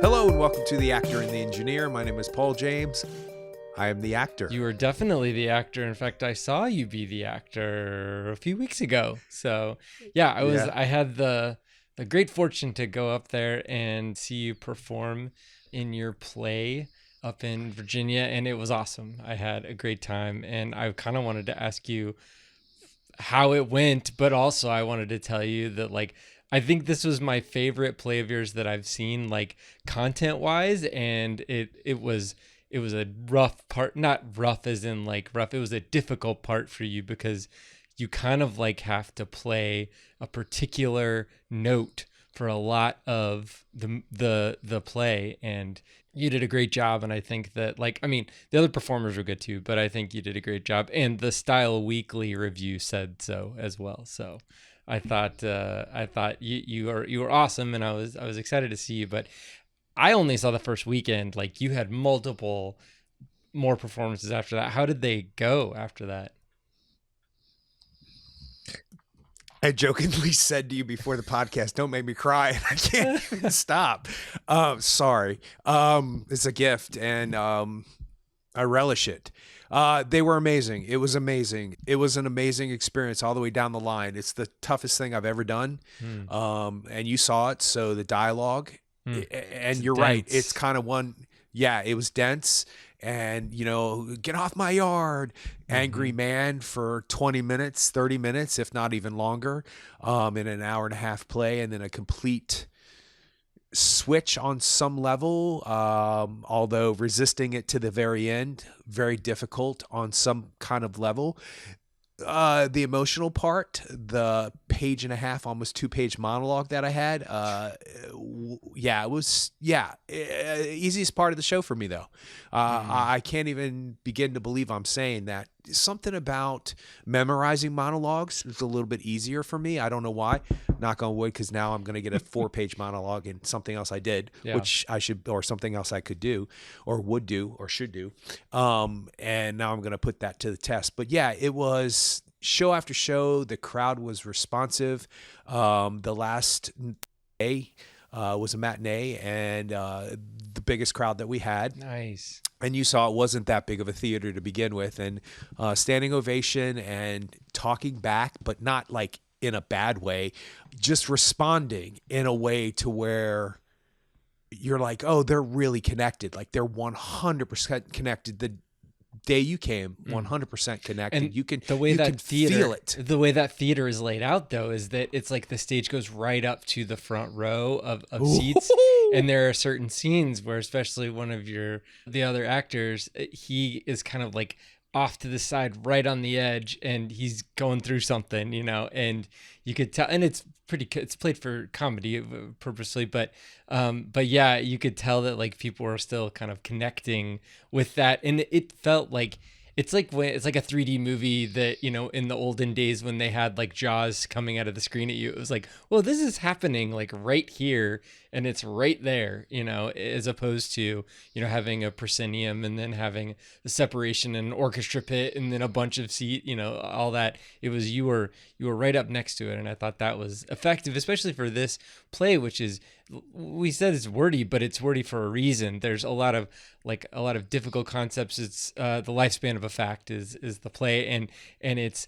Hello and welcome to The Actor and the Engineer. My name is Paul James. I am the actor. You are definitely the actor. In fact, I saw you be the actor a few weeks ago. So yeah, I had the great fortune to go up there and see you perform in your play up in Virginia, and it was awesome. I had a great time, and I kind of wanted to ask you how it went, but also I wanted to tell you that I think this was my favorite play of yours that I've seen, content wise, and it was a rough part, not rough as in rough. It was a difficult part for you because you kind of have to play a particular note for a lot of the play, and you did a great job. And I think that the other performers were good too, but I think you did a great job. And the Style Weekly review said so as well. So I thought you were awesome, and I was excited to see you. But I only saw the first weekend. You had multiple more performances after that. How did they go after that? I jokingly said to you before the podcast, don't make me cry. And I can't even stop. Sorry. It's a gift, and I relish it. They were amazing. It was amazing. It was an amazing experience all the way down the line. It's the toughest thing I've ever done. And you saw it. So the dialogue, and you're dense. Right. It's kind of it was dense. And, get off my yard, angry man for 20 minutes, 30 minutes, if not even longer, in an hour and a half play, and then a complete switch on some level, although resisting it to the very end, very difficult on some kind of level. The emotional part, the page and a half, almost 2-page monologue that I had, it was easiest part of the show for me though. I can't even begin to believe I'm saying that. Something about memorizing monologues is a little bit easier for me. I don't know why. Knock on wood, because now I'm going to get a 4-page monologue and something else I did, which I should, or something else I could do, or would do, or should do. And now I'm going to put that to the test. But yeah, it was show after show. The crowd was responsive. The last day was a matinee, and the biggest crowd that we had. Nice. And you saw it wasn't that big of a theater to begin with, and standing ovation and talking back, but not in a bad way, just responding in a way to where you're oh, they're really connected. They're 100% connected. The day you came, 100% connected. And you can feel it. The way that theater is laid out, though, is that it's the stage goes right up to the front row of seats. And there are certain scenes where, especially one of the other actors, he is kind of off to the side, right on the edge, and he's going through something, and you could tell, and it's played for comedy purposely, but yeah, you could tell that people were still kind of connecting with that, and it felt it's like a 3D movie that, in the olden days when they had Jaws coming out of the screen at you, it was well, this is happening right here, and it's right there, as opposed to, having a proscenium and then having the separation and an orchestra pit and then a bunch of seat, all that. It was, you were right up next to it. And I thought that was effective, especially for this play, which is, we said it's wordy, but it's wordy for a reason. There's a lot of difficult concepts. It's the lifespan of a fact is the play, and it's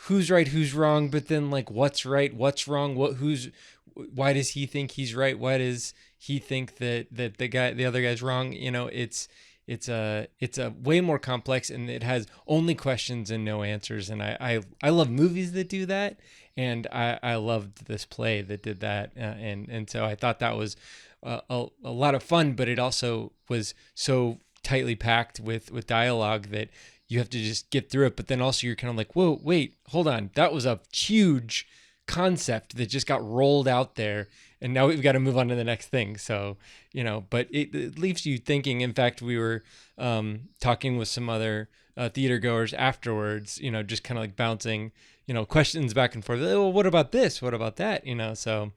who's right, who's wrong, but then what's right, what's wrong, why does he think he's right, why does he think that the other guy's wrong? It's a way more complex, and it has only questions and no answers. And I love movies that do that, and I loved this play that did that, and so I thought that was a lot of fun, but it also was so tightly packed with dialogue that you have to just get through it. But then also you're kind of whoa, wait, hold on, that was a huge concept that just got rolled out there, and now we've got to move on to the next thing. So, but it leaves you thinking. In fact, we were talking with some other theater goers afterwards, just kind of bouncing, questions back and forth. Well, what about this? What about that? So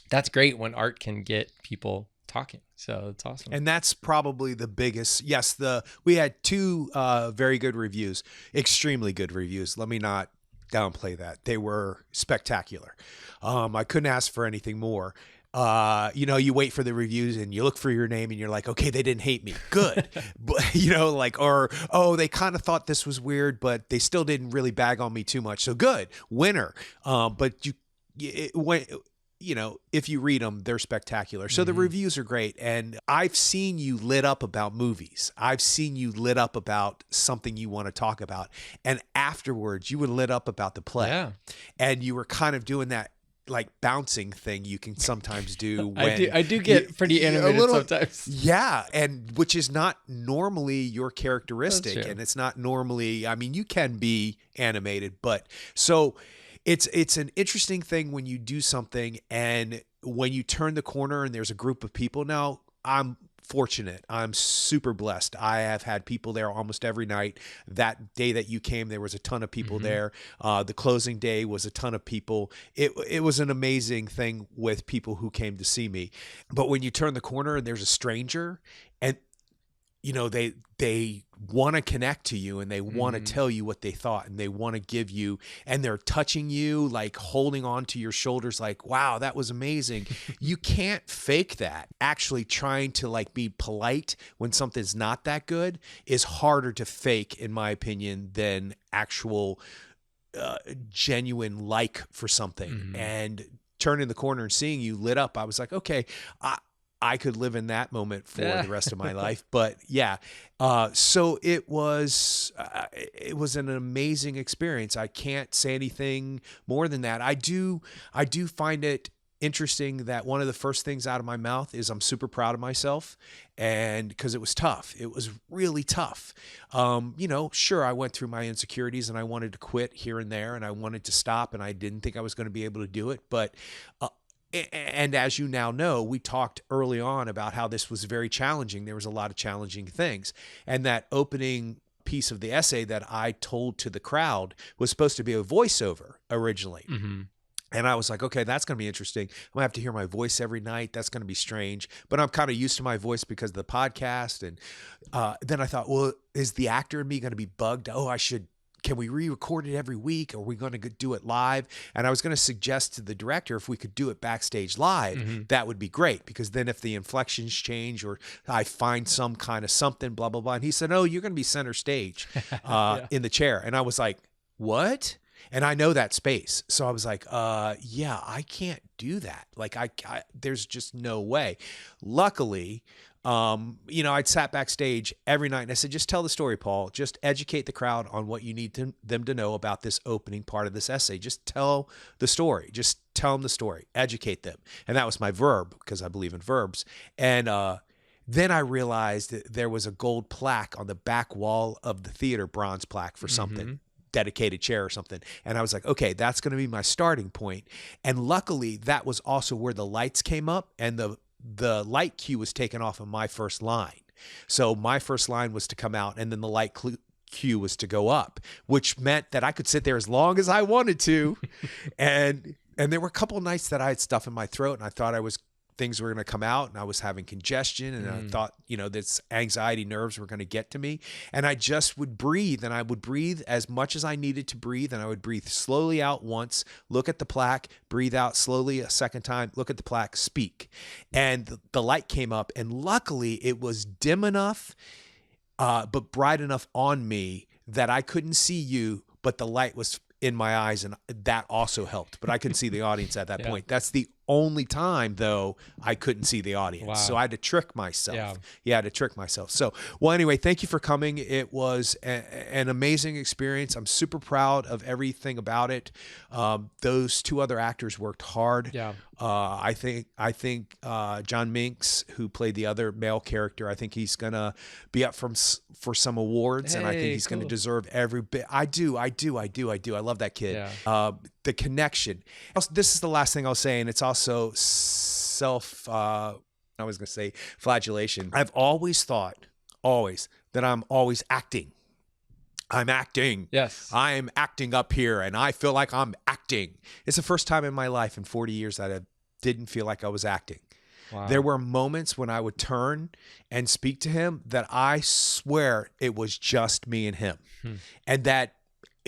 that's great when art can get people talking. So it's awesome. And that's probably the biggest. Yes, we had 2 very good reviews, extremely good reviews. Let me not downplay that. They were spectacular. I couldn't ask for anything more. You wait for the reviews and you look for your name and you're like, okay, they didn't hate me. Good. But, they kind of thought this was weird, but they still didn't really bag on me too much. So good. Winner. But if you read them, they're spectacular. So the reviews are great. And I've seen you lit up about movies. I've seen you lit up about something you want to talk about. And afterwards, you were lit up about the play. Yeah. And you were kind of doing that like bouncing thing you can sometimes do. When I do get pretty animated sometimes. Yeah. And which is not normally your characteristic. That's true. And it's not normally, you can be animated, but so it's an interesting thing when you do something and when you turn the corner and there's a group of people. Now, I'm fortunate. I'm super blessed. I have had people there almost every night. That day that you came, there was a ton of people there. The closing day was a ton of people. It was an amazing thing with people who came to see me. But when you turn the corner and there's a stranger and they want to connect to you and they want to tell you what they thought and they want to give you, and they're touching you, like holding on to your shoulders, like, wow, that was amazing. You can't fake that. Actually trying to like be polite when something's not that good is harder to fake, in my opinion, than actual genuine like for something. And turning the corner and seeing you lit up, I was like, okay, I could live in that moment for the rest of my life. But yeah, so it was an amazing experience. I can't say anything more than that. I do find it interesting that one of the first things out of my mouth is I'm super proud of myself, and because it was tough. It was really tough. Sure, I went through my insecurities and I wanted to quit here and there and I wanted to stop and I didn't think I was going to be able to do it. But and as you now know, we talked early on about how this was very challenging. There was a lot of challenging things. And that opening piece of the essay that I told to the crowd was supposed to be a voiceover originally. And I was like, okay, that's going to be interesting. I'm going to have to hear my voice every night. That's going to be strange. But I'm kind of used to my voice because of the podcast. And then I thought, well, is the actor in me going to be bugged? Can we re-record it every week? Are we going to do it live? And I was going to suggest to the director, if we could do it backstage live, that would be great. Because then if the inflections change or I find some kind of something, blah, blah, blah. And he said, oh, you're going to be center stage in the chair. And I was like, what? And I know that space. So I was like, yeah, I can't do that. Like there's just no way. Luckily, I'd sat backstage every night and I said, just tell the story, Paul. Just educate the crowd on what you need them to know about this opening part of this essay. Just tell the story. Just tell them the story. Educate them. And that was my verb, because I believe in verbs. And then I realized that there was a gold plaque on the back wall of the theater, bronze plaque for something. Dedicated chair or something. And I was like, okay, that's going to be my starting point. And luckily that was also where the lights came up and the light cue was taken off of my first line. So my first line was to come out and then the light cue was to go up, which meant that I could sit there as long as I wanted to. and there were a couple of nights that I had stuff in my throat and I thought things were going to come out and I was having congestion and I thought, this anxiety nerves were going to get to me. And I just would breathe and I would breathe as much as I needed to breathe. And I would breathe slowly out once, look at the plaque, breathe out slowly a second time, look at the plaque, speak. And the light came up and luckily it was dim enough, but bright enough on me that I couldn't see you, but the light was in my eyes and that also helped, but I couldn't see the audience at that point. That's the only time though I couldn't see the audience. Wow. So I had to trick myself. I had to trick myself. So, well, anyway, thank you for coming. It was an amazing experience. I'm super proud of everything about it. Those two other actors worked hard. I think John Minks, who played the other male character, I think he's gonna be up for some awards, and I think he's gonna deserve every bit. I do. I love that kid. The connection. This is the last thing I'll say, and it's also flagellation. I've always thought, that I'm always acting. I'm acting. Yes. I'm acting up here and I feel like I'm acting. It's the first time in my life in 40 years that I didn't feel like I was acting. Wow. There were moments when I would turn and speak to him that I swear it was just me and him. And that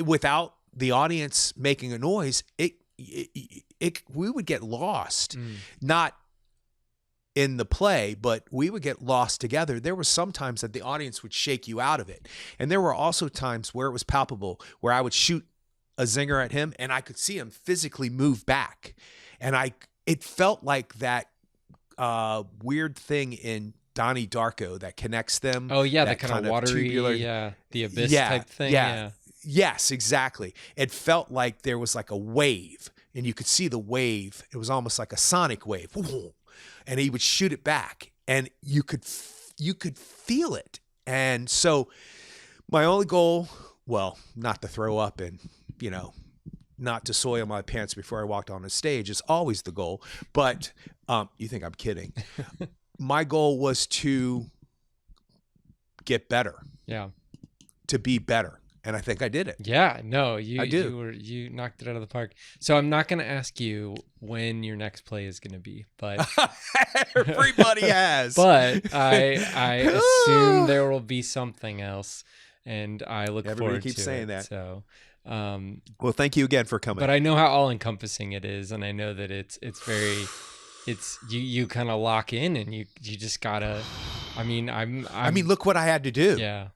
without the audience making a noise, we would get lost. Not in the play, but we would get lost together. There were some times that the audience would shake you out of it. And there were also times where it was palpable, where I would shoot a zinger at him and I could see him physically move back. And it felt like that weird thing in Donnie Darko that connects them. Oh yeah, that the kind of watery, tubular, the abyss type thing. Yeah. Yes, exactly. It felt like there was like a wave, and you could see the wave. It was almost like a sonic wave, and he would shoot it back, and you could feel it. And so, my only goal, well, not to throw up and not to soil my pants before I walked on the stage, is always the goal. But you think I'm kidding? My goal was to get better. Yeah. To be better. And I think I did it. Yeah, no, I do. You knocked it out of the park. So I'm not going to ask you when your next play is going to be, but everybody has. But I assume there will be something else, and I look Everybody forward keeps to saying it. that. So, well, thank you again for coming. But I know how all encompassing it is, and I know that it's very, you kind of lock in, and you just gotta. I mean, look what I had to do. Yeah.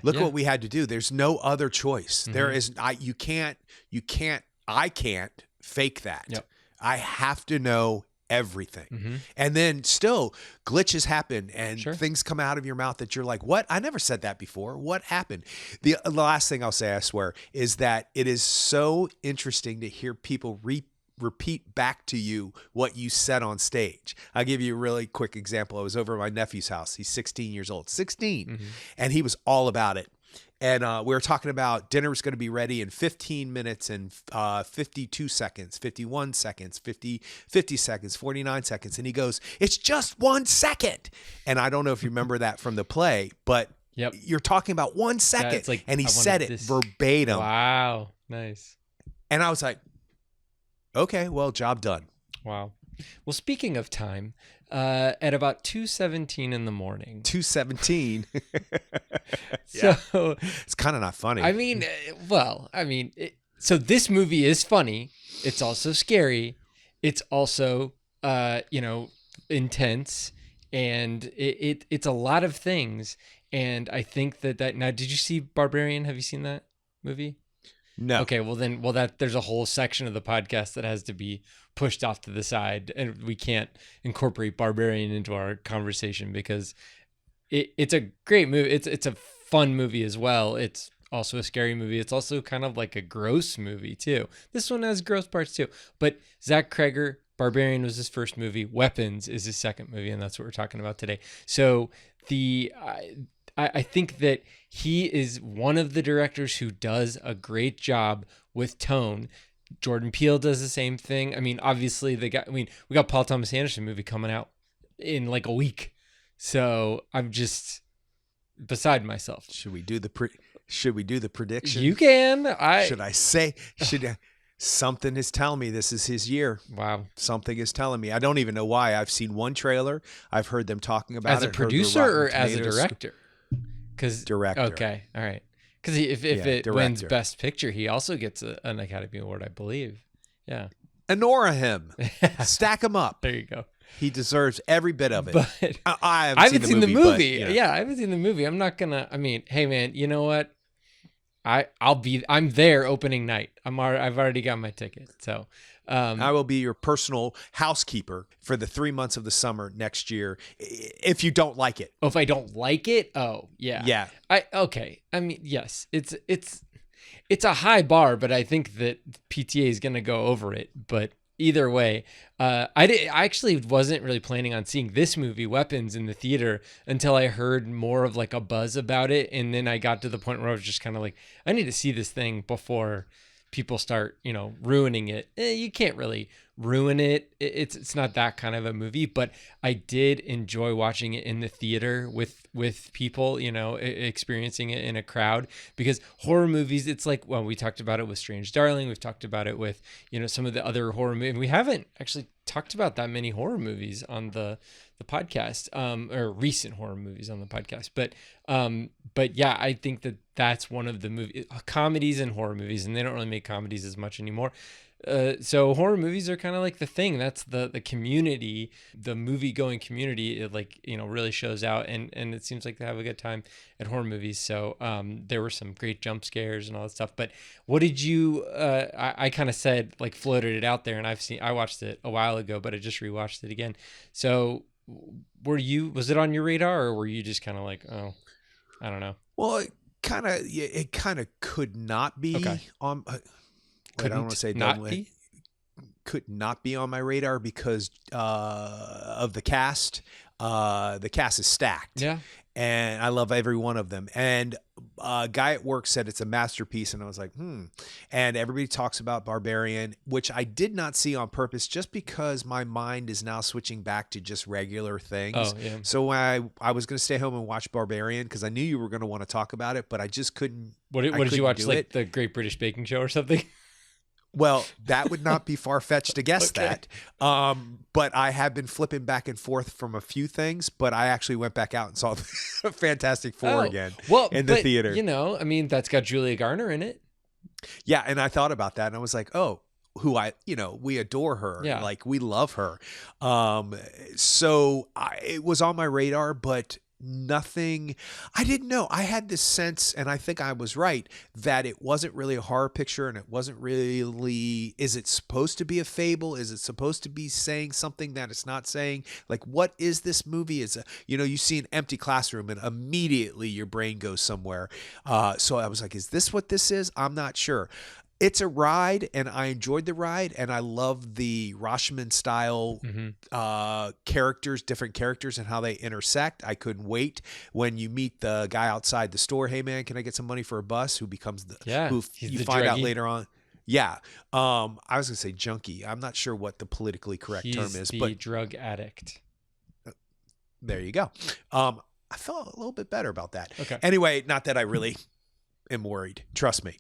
Look what we had to do. There's no other choice. Mm-hmm. There is, I can't fake that. Yep. I have to know everything. Mm-hmm. And then still glitches happen and Sure. things come out of your mouth that you're like, what? I never said that before. What happened? The last thing I'll say, I swear, is that it is so interesting to hear people repeat back to you what you said on stage. I'll give you a really quick example. I was over at my nephew's house. He's 16 years old, 16. Mm-hmm. And he was all about it. And we were talking about dinner was going to be ready in 15 minutes and 52 seconds, 51 seconds, 50 seconds, 49 seconds. And he goes, it's just 1 second. And I don't know if you remember that from the play, but Yep. you're talking about 1 second. it's like, and he I said wanted it this. verbatim. Wow. Nice. And I was like, okay, well, job done. Wow. Well, speaking of time, at about 2:17 in the morning. 2:17. So it's kind of not funny. I mean, so this movie is funny. It's also scary. It's also, intense, and it's a lot of things. And I think that now, did you see Barbarian? Have you seen that movie? No. Okay, there's a whole section of the podcast that has to be pushed off to the side, and we can't incorporate Barbarian into our conversation because it's a great movie. It's a fun movie as well. It's also a scary movie. It's also kind of like a gross movie too. This one has gross parts too. But Zach Cregger, Barbarian was his first movie. Weapons is his second movie, and that's what we're talking about today. So I think that he is one of the directors who does a great job with tone. Jordan Peele does the same thing. I mean, obviously we got Paul Thomas Anderson movie coming out in like a week. So I'm just beside myself. Should we do the prediction? You can. Something is telling me this is his year. Wow. Something is telling me. I don't even know why. I've seen one trailer. I've heard them talking about as it. a producer or as a director? Director. Okay. All right. Because if it wins Best Picture, he also gets an Academy Award, I believe. Yeah. Honor him. Stack him up. There you go. He deserves every bit of it. But I haven't seen the movie. But, Yeah, I haven't seen the movie. I'm not gonna. I mean, hey man, you know what? I'm there opening night. I've already got my ticket. So I will be your personal housekeeper for the 3 months of the summer next year. If you don't like it. Oh, if I don't like it, oh yeah. Yeah. Okay. I mean, yes, it's a high bar, but I think that PTA is gonna go over it. But either way, I actually wasn't really planning on seeing this movie, Weapons, in the theater until I heard more of like a buzz about it. And then I got to the point where I was just kind of like, I need to see this thing before people start, ruining it. You can't really ruin it. It's not that kind of a movie, but I did enjoy watching it in the theater with people, experiencing it in a crowd, because horror movies, it's like, well, we talked about it with Strange Darling. We've talked about it with, some of the other horror movies. We haven't actually talked about that many horror movies on the podcast, or recent horror movies on the podcast. But yeah, I think that that's one of the comedies and horror movies, and they don't really make comedies as much anymore. So horror movies are kind of like the thing. That's the community, the movie going community. It like, really shows out, and it seems like they have a good time at horror movies. So there were some great jump scares and all that stuff. But what did you? I kind of said, like, floated it out there, and I watched it a while ago, but I just rewatched it again. So was it on your radar, or were you just kind of like, oh, I don't know? Well, it kind of could not be on. I don't want to say not be? Could not be on my radar because of the cast. The cast is stacked. Yeah. And I love every one of them. And a guy at work said it's a masterpiece. And I was like, And everybody talks about Barbarian, which I did not see on purpose just because my mind is now switching back to just regular things. Oh, yeah. So when I was going to stay home and watch Barbarian because I knew you were going to want to talk about it, but I just couldn't. What did you watch? Like the Great British Baking Show or something? Well, that would not be far-fetched to guess that. But I have been flipping back and forth from a few things, but I actually went back out and saw Fantastic Four again in the theater. That's got Julia Garner in it. Yeah, and I thought about that, and I was like, oh, we adore her. Yeah. Like, we love her. So it was on my radar, but nothing. I didn't know. I had this sense, and I think I was right, that it wasn't really a horror picture, and it wasn't really, is it supposed to be a fable? Is it supposed to be saying something that it's not saying? Like, what is this movie? You see an empty classroom and immediately your brain goes somewhere. So I was like, is this what this is? I'm not sure. It's a ride, and I enjoyed the ride, and I love the Rashomon style characters, different characters, and how they intersect. I couldn't wait when you meet the guy outside the store. Hey man, can I get some money for a bus? Who becomes who you find out later on. Yeah, I was gonna say junkie. I'm not sure what the politically correct term is, but drug addict. There you go. I felt a little bit better about that. Okay. Anyway, not that I really am worried. Trust me.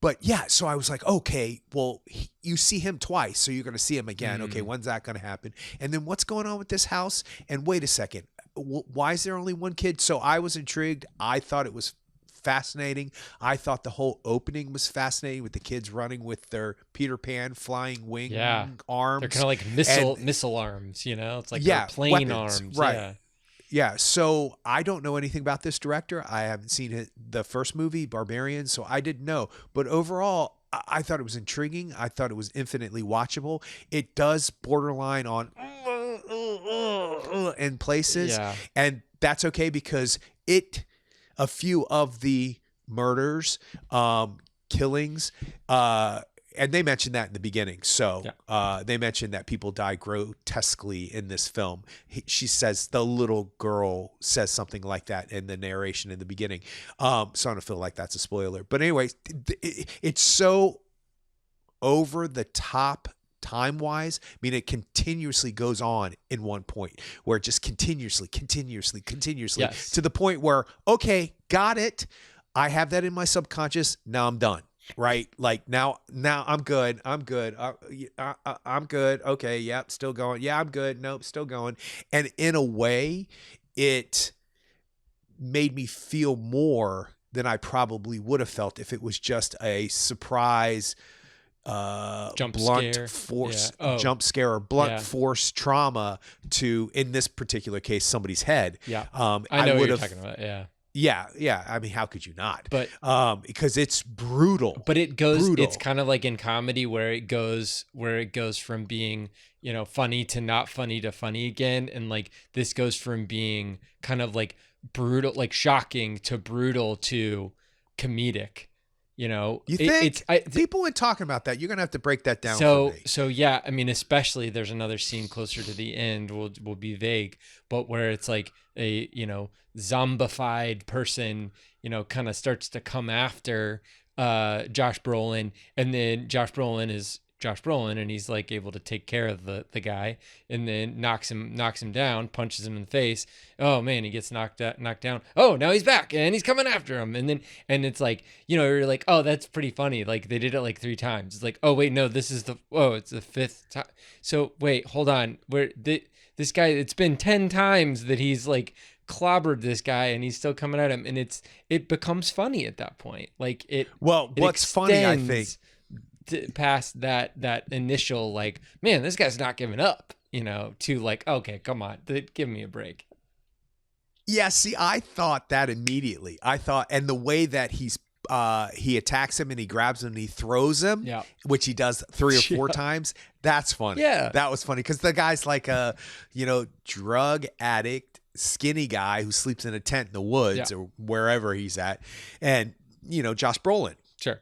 But yeah, so I was like, okay, well, you see him twice, so you're going to see him again. Okay, when's that going to happen? And then what's going on with this house? And wait a second, why is there only one kid? So I was intrigued. I thought it was fascinating. I thought the whole opening was fascinating with the kids running with their Peter Pan flying wing arms. They're kind of like missile arms, It's like plane weapons, arms. Right. Yeah, so I don't know anything about this director. I haven't seen the first movie, Barbarian, so I didn't know. But overall, I thought it was intriguing. I thought it was infinitely watchable. It does borderline on in places, and that's okay because a few of the murders, killings, and they mentioned that in the beginning. So they mentioned that people die grotesquely in this film. She says, the little girl says something like that in the narration in the beginning. So I don't feel like that's a spoiler. But anyway, it's so over the top time-wise. I mean, it continuously goes on in one point where it just continuously to the point where, okay, got it. I have that in my subconscious. Now I'm done. Right. Like now I'm good. I'm good. I'm good. Okay. Yep. Still going. Yeah, I'm good. Nope. Still going. And in a way, it made me feel more than I probably would have felt if it was just a surprise, jump scare or blunt force trauma to, in this particular case, somebody's head. Yeah. I know what you're talking about. Yeah. Yeah. I mean, how could you not? But because it's brutal. But it goes. Brutal. It's kind of like in comedy where it goes from being funny to not funny to funny again, and like this goes from being kind of like brutal, like shocking to brutal to comedic. You think people were talking about that? You're gonna have to break that down. For me. So yeah, I mean, especially there's another scene closer to the end. Will be vague, but where it's like a zombified person, kind of starts to come after Josh Brolin, and then Josh Brolin is Josh Brolin, and he's like able to take care of the guy, and then knocks him down, punches him in the face. Oh man, he gets knocked down. Oh, now he's back and he's coming after him. And it's like, you're like, oh, that's pretty funny. Like they did it like 3 times. It's like, oh wait, no, it's the 5th time. So wait, hold on. This guy, it's been 10 times that he's like clobbered this guy and he's still coming at him, and it becomes funny at that point. Like what's funny, I think, past that initial like, man, this guy's not giving up, to like, okay, come on, give me a break. Yeah, see, I thought that immediately. And the way that he attacks him and he grabs him and he throws him, Yeah. which he does 3 or 4 times. That's funny. Yeah. That was funny because the guy's like a, drug addict, skinny guy who sleeps in a tent in the woods or wherever he's at. And, Josh Brolin. Sure.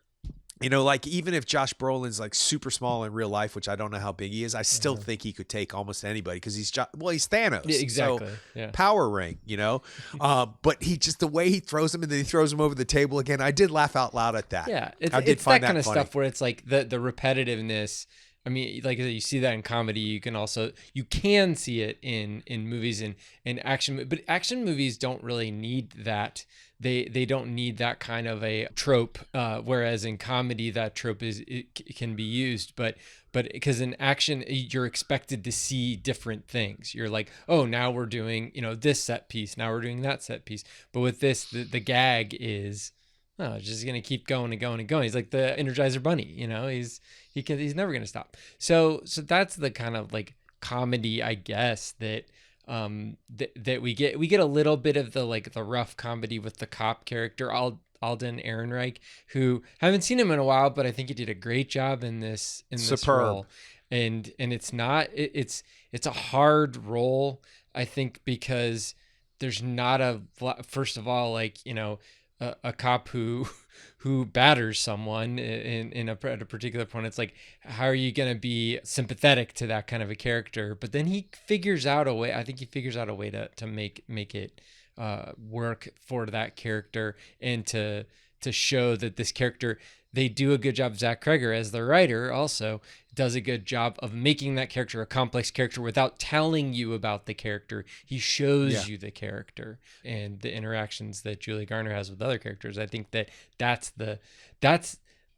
Like even if Josh Brolin's like super small in real life, which I don't know how big he is, I still think he could take almost anybody because he's Thanos. Yeah, exactly. So, yeah. Power ring, but the way he throws him and then he throws him over the table again. I did laugh out loud at that. Yeah. It's that kind of stuff where it's like the repetitiveness. I mean, like you see that in comedy, you can see it in movies and action, but action movies don't really need that. They don't need that kind of a trope. Whereas in comedy, that trope can be used, but because in action, you're expected to see different things. You're like, oh, now we're doing, this set piece. Now we're doing that set piece. But with this, the gag is, oh, it's just gonna keep going and going and going. He's like the Energizer Bunny, he's never gonna stop. So that's the kind of like comedy, I guess, that that we get. We get a little bit of the rough comedy with the cop character Alden Ehrenreich, who haven't seen him in a while, but I think he did a great job in this role. And it's a hard role, I think, because there's not first of all, like, a cop who batters someone at a particular point. It's like, how are you going to be sympathetic to that kind of a character? But then he figures out a way. I think he figures out a way to make it work for that character and to show that this character, they do a good job. Zach Cregger, as the writer, also does a good job of making that character a complex character without telling you about the character. He shows you the character and the interactions that Julie Garner has with other characters. I think that's the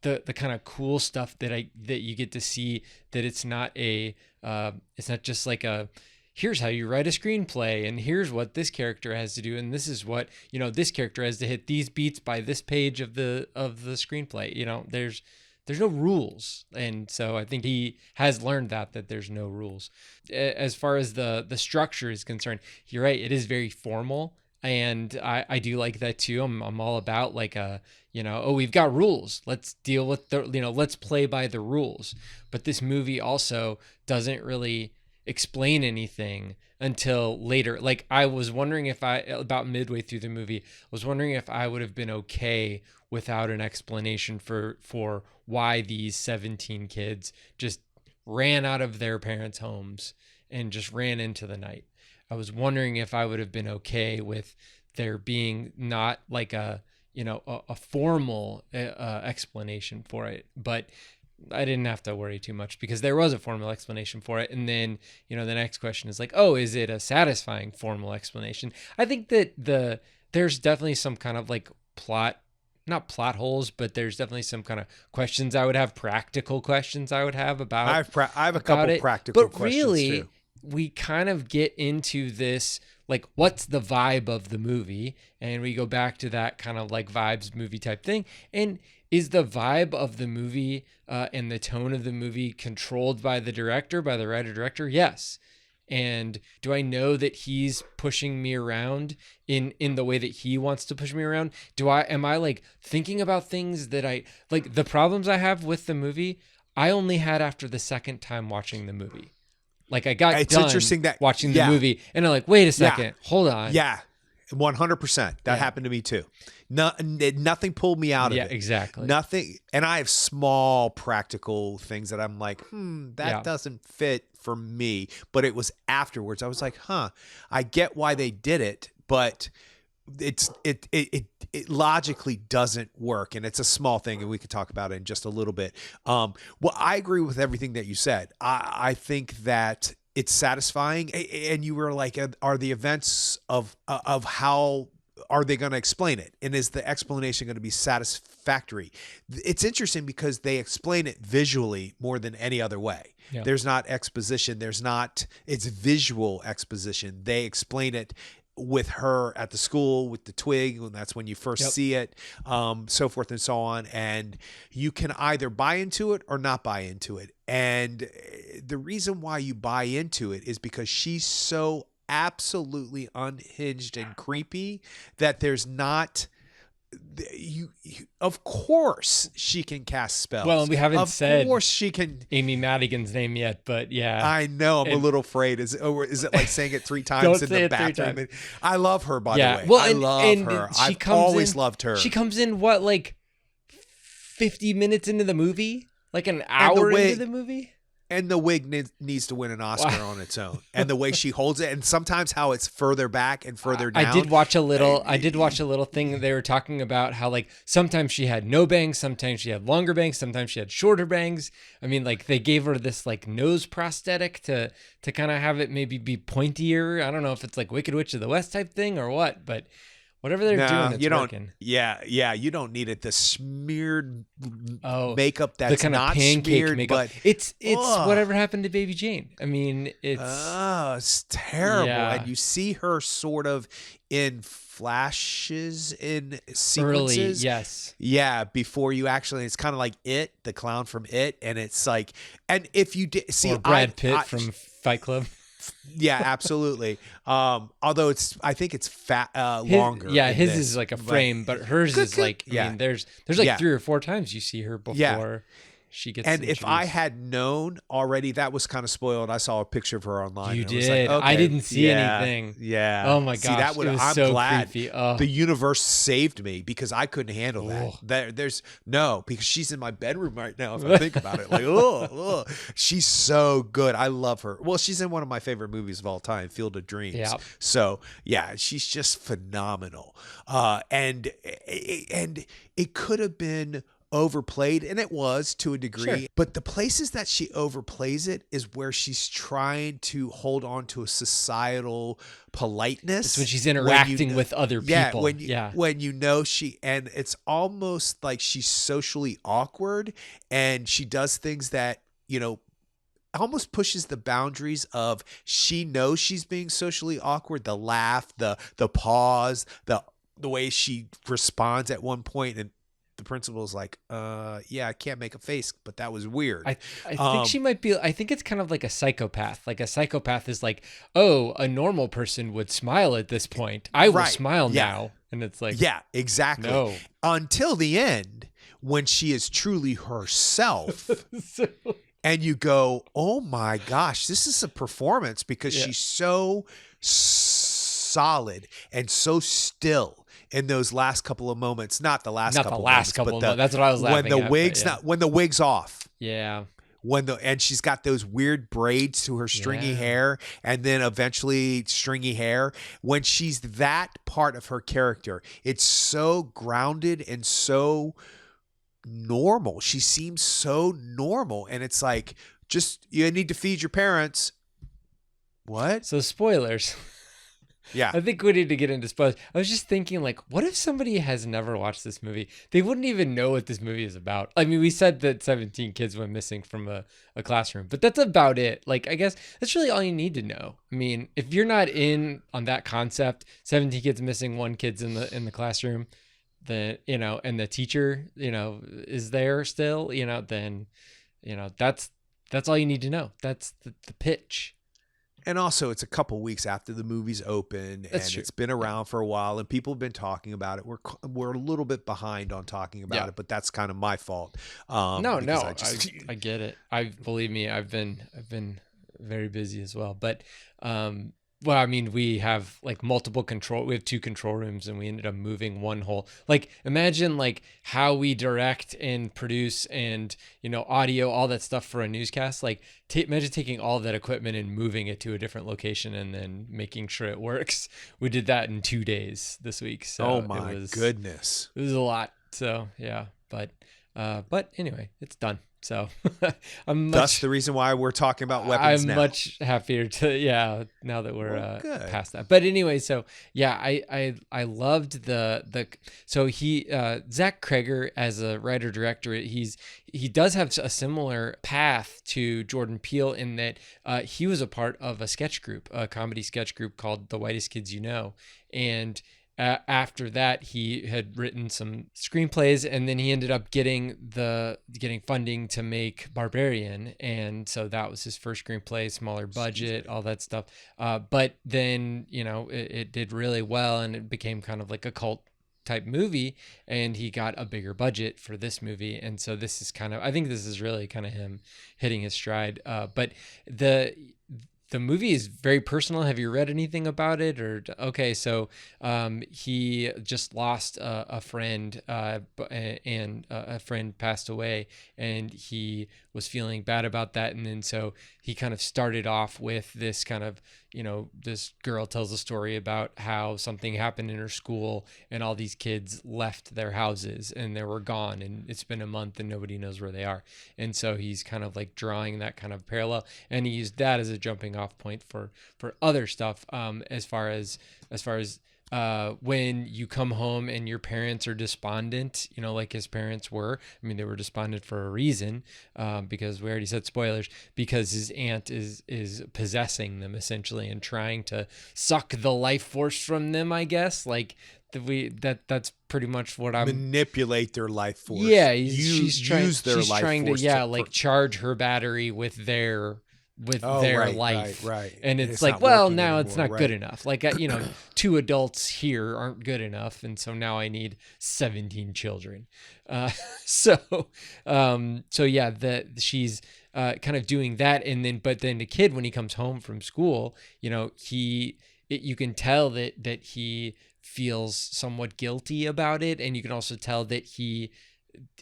kind of cool stuff that you get to see, that it's not just like a, here's how you write a screenplay and here's what this character has to do and this is what this character has to hit these beats by this page of the screenplay. There's no rules, and so I think he has learned that there's no rules. As far as the structure is concerned, you're right, it is very formal, and I do like that too. I'm all about like we've got rules, let's deal with let's play by the rules. But this movie also doesn't really explain anything until later. Like, I was wondering about midway through the movie, I was wondering if I would have been okay without an explanation for why these 17 kids just ran out of their parents' homes and just ran into the night. I was wondering if I would have been okay with there being not like a formal explanation for it, but I didn't have to worry too much because there was a formal explanation for it. And then, the next question is like, oh, is it a satisfying formal explanation? I think that there's definitely some kind of like not plot holes, but there's definitely some kind of questions I would have, practical questions I would have about. I have a couple practical questions really, too. We kind of get into this, like, what's the vibe of the movie? And we go back to that kind of like vibes movie type thing. And is the vibe of the movie and the tone of the movie controlled by the director, by the writer-director? Yes. And do I know that he's pushing me around in the way that he wants to push me around? Am I like thinking about things that I like? The problems I have with the movie, I only had after the second time watching the movie. Like, I got done interesting that watching the movie and I'm like, wait a second, hold on. Yeah. 100%. That happened to me too. Nothing pulled me out of it. Yeah, exactly. Nothing. And I have small practical things that I'm like, that doesn't fit for me. But it was afterwards. I was like, I get why they did it, but it logically doesn't work. And it's a small thing, and we could talk about it in just a little bit. Well, I agree with everything that you said. I think that it's satisfying, and you were like, are the events of how are they going to explain it, and is the explanation going to be satisfactory? It's interesting because they explain it visually more than any other way. There's not exposition, it's visual exposition. They explain it with her at the school with the twig, and that's when you first see it, so forth and so on. And you can either buy into it or not buy into it. And the reason why you buy into it is because she's so absolutely unhinged and creepy that there's not of course she can cast spells. Well, we haven't said of course she can Amy Madigan's name yet, but yeah, I know I'm a little afraid. Is it like saying it 3 times in the bathroom? I love her, by the way. Well, I love her. I've always loved her. She comes in what, like 50 minutes into the movie, like an hour into the movie. And the wig needs to win an Oscar on its own. And the way she holds it, and sometimes how it's further back and further down. I did watch a little thing. They were talking about how like sometimes she had no bangs, sometimes she had longer bangs, sometimes she had shorter bangs. I mean, like they gave her this like nose prosthetic to kind of have it maybe be pointier. I don't know if it's like Wicked Witch of the West type thing or what, but whatever they're doing, it's working. Yeah, you don't need it. The smeared makeup that's the kind not of pancake smeared, makeup. but it's whatever happened to Baby Jane. I mean, it's terrible. Yeah. And you see her sort of in flashes, in sequences. Early, yes. Yeah, before you actually, it's kind of like It, the clown from It, and it's like, and if you did see or Brad Pitt from Fight Club. Yeah, absolutely. Although I think it's longer. Yeah, his is like a frame, but hers is like, I mean, there's like 3 or 4 times you see her before she gets. And if I had known already, that was kind of spoiled. I saw a picture of her online. You and did. I was like, okay, I didn't see anything. Yeah. Oh my gosh. I'm so glad creepy. the universe saved me because I couldn't handle that. There's because she's in my bedroom right now. If I think about it, like, she's so good. I love her. Well, she's in one of my favorite movies of all time, Field of Dreams. Yeah. So yeah, she's just phenomenal. And it could have been overplayed, and it was to a degree, but the places that she overplays it is where she's trying to hold on to a societal politeness. It's when she's interacting with other people. When you know and it's almost like she's socially awkward, and she does things that, almost pushes the boundaries of, she knows she's being socially awkward. The laugh, the pause, the way she responds at one point, and the principal's like, I can't make a face, but that was weird. I think she might be, I think it's kind of like a psychopath. Like a psychopath is like, oh, a normal person would smile at this point. I will smile now. And it's like, yeah, exactly. No. Until the end, when she is truly herself. And you go, oh my gosh, this is a performance, because she's so solid and so still in those last couple of moments. Not the last couple of moments. That's what I was laughing at. When the wig's off. Yeah. And she's got those weird braids to her stringy hair, and then eventually stringy hair. When she's that part of her character, it's so grounded and so normal. She seems so normal, and it's like, just, you need to feed your parents. What? So spoilers. Yeah. I think we need to get into spoilers. I was just thinking, like, what if somebody has never watched this movie? They wouldn't even know what this movie is about. I mean, we said that 17 kids went missing from a classroom, but that's about it. Like, I guess that's really all you need to know. I mean, if you're not in on that concept, 17 kids missing, 1 kid's in the classroom, then, and the teacher, is there still, then, that's all you need to know. That's the pitch. And also, it's a couple weeks after the movie's open, and it's been around for a while, and people have been talking about it. We're a little bit behind on talking about it, but that's kind of my fault. I get it. Believe me, I've been very busy as well. But well, I mean, we have like multiple we have 2 control rooms, and we ended up moving one whole, like, imagine like how we direct and produce and, audio, all that stuff for a newscast. Like, imagine taking all of that equipment and moving it to a different location and then making sure it works. We did that in 2 days this week. So goodness. It was a lot. So yeah, but But anyway, it's done. So That's the reason why we're talking about weapons now. I'm much happier to, now that we're good. past that. But anyway, so yeah, I loved so Zach Cregger as a writer director, he does have a similar path to Jordan Peele in that he was a part of a sketch group, a comedy sketch group called The Whitest Kids You Know. And after that, he had written some screenplays, and then he ended up getting funding to make Barbarian, and so that was his first screenplay, smaller budget, all that stuff. But then it did really well, and it became kind of like a cult type movie, and he got a bigger budget for this movie, and so this is I think this is really kind of him hitting his stride. But the movie is very personal. Have you read anything about it? Okay, so he just lost a friend, and a friend passed away, and he was feeling bad about that. And then so he kind of started off with this kind of, this girl tells a story about how something happened in her school, and all these kids left their houses and they were gone, and it's been a month and nobody knows where they are. And so he's kind of like drawing that kind of parallel, and he used that as a jumping off point for other stuff, as far as when you come home and your parents are despondent, like his parents were. I mean, they were despondent for a reason, because we already said spoilers, because his aunt is possessing them essentially and trying to suck the life force from them, I guess. Like that's pretty much what I'm manipulate their life force. Yeah, she's trying to charge her battery with their life. Right. And it's like, well, now it's not good enough. Like, 2 adults here aren't good enough. And so now I need 17 children. So yeah, she's kind of doing that. But then the kid, when he comes home from school, you can tell that he feels somewhat guilty about it. And you can also tell that he,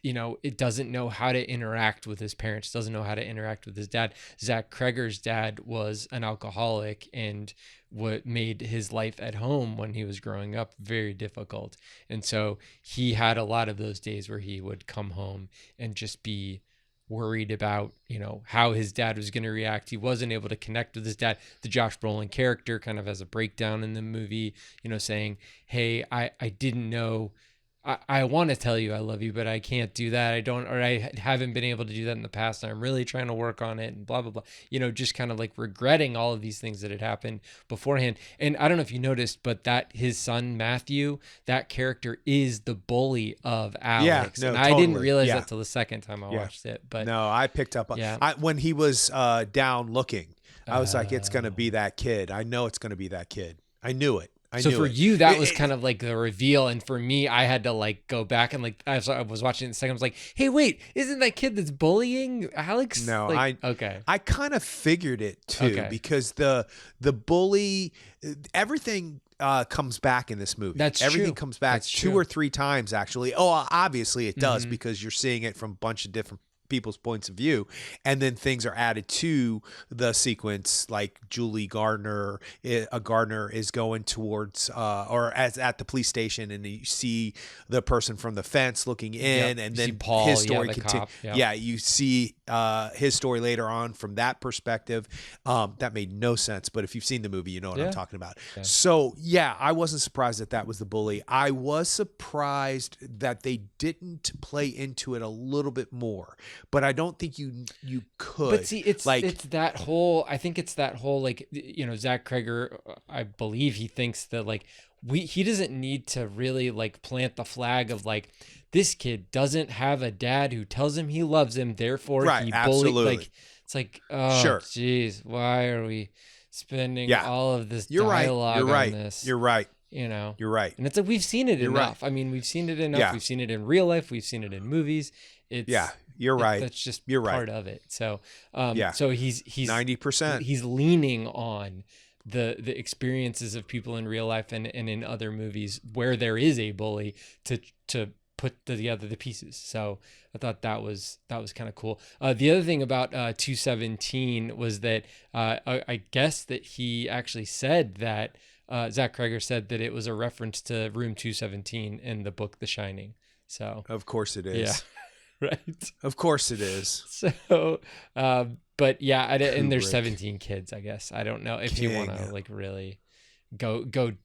it doesn't know how to interact with his parents, doesn't know how to interact with his dad. Zach Cregger's dad was an alcoholic, and what made his life at home when he was growing up very difficult. And so he had a lot of those days where he would come home and just be worried about, how his dad was going to react. He wasn't able to connect with his dad. The Josh Brolin character kind of has a breakdown in the movie, saying, hey, I didn't know, I want to tell you I love you, but I can't do that. I haven't been able to do that in the past, and I'm really trying to work on it, and blah, blah, blah. Just kind of like regretting all of these things that had happened beforehand. And I don't know if you noticed, but that his son, Matthew, that character is the bully of Alex. Yeah, no, and I didn't realize that till the second time I watched it. But no, I picked up when he was down looking, I was like, it's going to be that kid. I know it's going to be that kid. I knew it. So for you, that was kind of like the reveal. And for me, I had to like go back and like, I was watching it in a second. I was like, hey, wait, isn't that kid that's bullying Alex? No, okay. I kind of figured it too, because the bully, everything comes back in this movie. Everything comes back 2 or 3 times, actually. Oh, obviously it does, because you're seeing it from a bunch of different people's points of view, and then things are added to the sequence, like Julie Gardner is going towards or as at the police station, and you see the person from the fence looking in, and then Paul, his story continues. You see his story later on from that perspective. That made no sense, but if you've seen the movie, you know what I'm talking about. So I wasn't surprised that was the bully. I was surprised that they didn't play into it a little bit more, but I don't think you could. But see, it's that whole, I think it's that whole, like, Zach Cregger, I believe he thinks that like he doesn't need to really like plant the flag of like, this kid doesn't have a dad who tells him he loves him, therefore he bullies. Like, it's like, oh, geez, why are we spending all of this dialogue on this? You're right. You're right. And it's like, we've seen it enough. I mean, we've seen it enough. Yeah. We've seen it in real life. We've seen it in movies. You're right. That's just part of it. So, so he's 90%. He's leaning on the experiences of people in real life and in other movies where there is a bully to put together the pieces. So I thought that was kind of cool. The other thing about 217 was that I guess that he actually said that Zach Cregger said that it was a reference to Room 217 in the book The Shining. So of course it is. right? Of course it is. So, but yeah, and there's Kubrick. 17 kids, I guess. I don't know if you want to like really go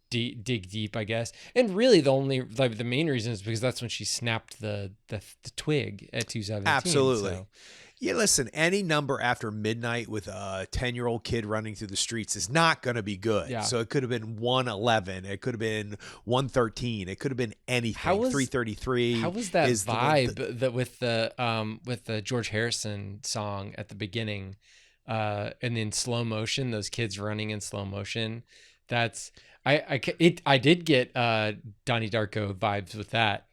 deep, dig deep, I guess. And really, the main reason is because that's when she snapped the twig at 217. Absolutely. So. Yeah, listen, any number after midnight with a 10-year-old kid running through the streets is not going to be good. Yeah. So it could have been 111. It could have been 113. It could have been anything. 333. How was that vibe that with the George Harrison song at the beginning, and in slow motion, those kids running in slow motion? That's I did get Donnie Darko vibes with that.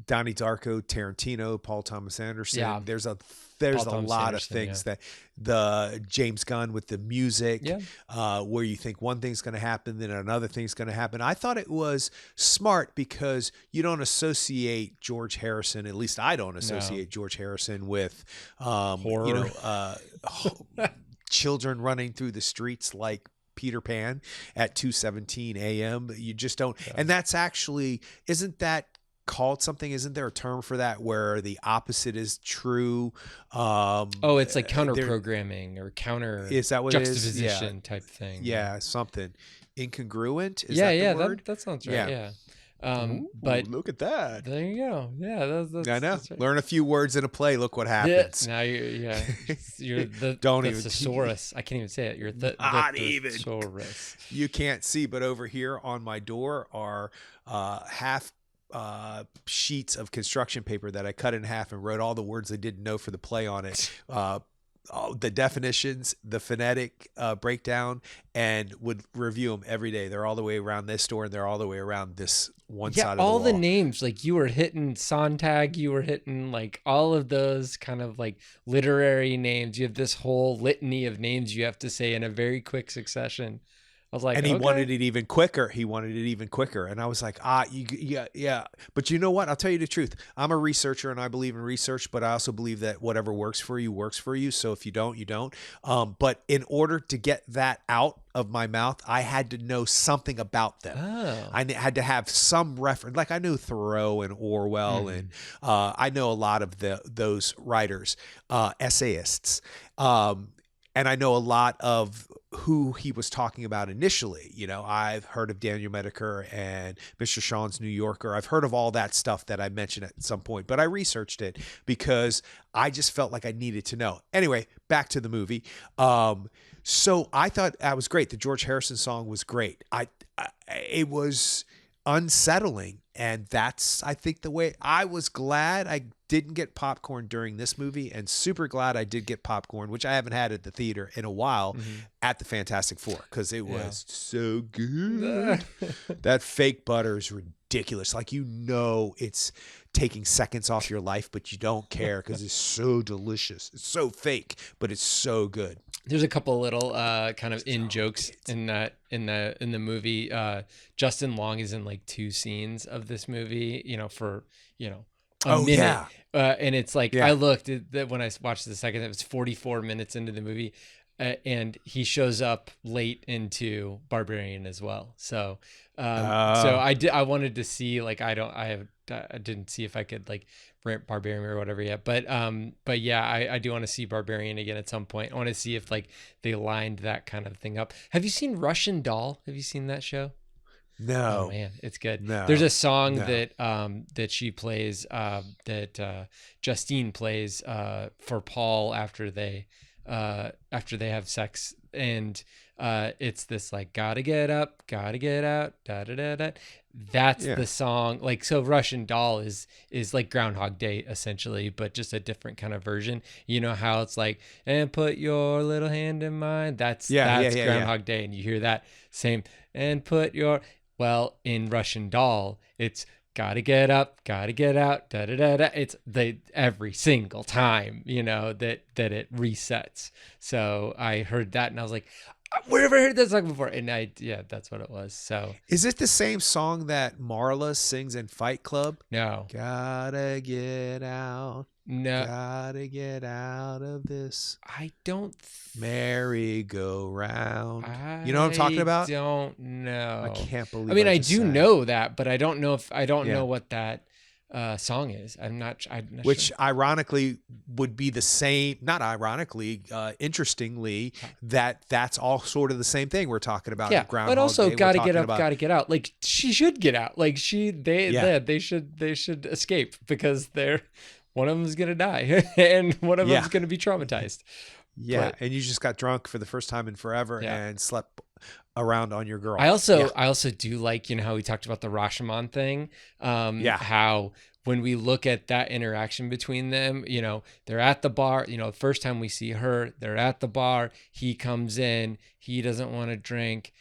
Donnie Darko, Tarantino, Paul Thomas Anderson. Yeah. There's a Thomas lot Anderson, of things that the James Gunn with the music, where you think one thing's going to happen, then another thing's going to happen. I thought it was smart because you don't associate George Harrison, at least I don't associate George Harrison with horror. Children running through the streets like Peter Pan at 2:17 a.m. You just don't. Yeah. And that's actually, isn't that called something? Isn't there a term for that where the opposite is true? It's like counter programming or counter. Is that what juxtaposition it is? Type thing? Yeah, something incongruent. Is that the word? That sounds right. Yeah. Ooh, but look at that. There you go. Yeah, that's I know. That's right. Learn a few words in a play. Look what happens. Now you're the don't even thesaurus. I can't even say it. You're the thesaurus. You can't see, but over here on my door are half sheets of construction paper that I cut in half and wrote all the words I didn't know for the play on it. The definitions, the phonetic breakdown, and would review them every day. They're all the way around this door and they're all the way around this one side of the wall. All the names, like you were hitting Sontag, you were hitting like all of those kind of like literary names. You have this whole litany of names you have to say in a very quick succession. I was like, and he wanted it even quicker. And I was like, yeah. But you know what? I'll tell you the truth. I'm a researcher and I believe in research, but I also believe that whatever works for you. So if you don't, you don't. But in order to get that out of my mouth, I had to know something about them. I had to have some reference. Like I knew Thoreau and Orwell, and I know a lot of those writers, essayists. And I know a lot of who he was talking about initially. You know, I've heard of Daniel Medicare and Mr. Sean's New Yorker. I've heard of all that stuff that I mentioned at some point, but I researched it because I just felt like I needed to know. Anyway, back to the movie. So I thought that was great. The George Harrison song was great. It was unsettling. And that's, I think, the way. I was glad I didn't get popcorn during this movie, and super glad I did get popcorn, which I haven't had at the theater in a while, at the Fantastic Four, because it was so good. That fake butter is ridiculous. Like, you know, it's taking seconds off your life, but you don't care because it's so delicious. It's so fake, but it's so good. There's a couple little kind of in jokes in the movie. Justin Long is in like 2 scenes of this movie, for a minute. Yeah. And it's like, I looked at that when I watched the second, it was 44 minutes into the movie, and he shows up late into Barbarian as well. So I wanted to see, like, I didn't see if I could like rent Barbarian or whatever yet, but yeah, I do want to see Barbarian again at some point. I want to see if like they lined that kind of thing up. Have you seen Russian Doll? Have you seen that show? No. Oh man, it's good. No. There's a song that she plays, that Justine plays for Paul after they have sex, and it's this like, gotta get up, gotta get out, da da da da. That's the song. Like, so Russian Doll is like Groundhog Day essentially, but just a different kind of version. You know how it's like, and put your little hand in mine. That's Groundhog Day, and you hear that same, and put your, well, in Russian Doll, it's gotta get up, gotta get out, da da da da. It's every single time, that it resets. So I heard that and I was like, where have I heard that song before? And that's what it was. So is it the same song that Marla sings in Fight Club? No. Gotta get out. No. Gotta get out of this. I don't. Merry-go-round. You know what I'm talking about? I don't know. I can't believe. I mean, I do know that, but I don't know know what that. song is. I'm not Which sure. ironically would be the same, not ironically, interestingly, that's all sort of the same thing we're talking about. Yeah, in Groundhog but also Day. got to get up, got to get out. Like she should get out. Like they should escape because one of them is gonna die and one of them is gonna be traumatized. Yeah, and you just got drunk for the first time in forever and slept around on your girl. I also do like, how we talked about the Rashomon thing. How when we look at that interaction between them, they're at the bar, the first time we see her, they're at the bar, he comes in, he doesn't want to drink,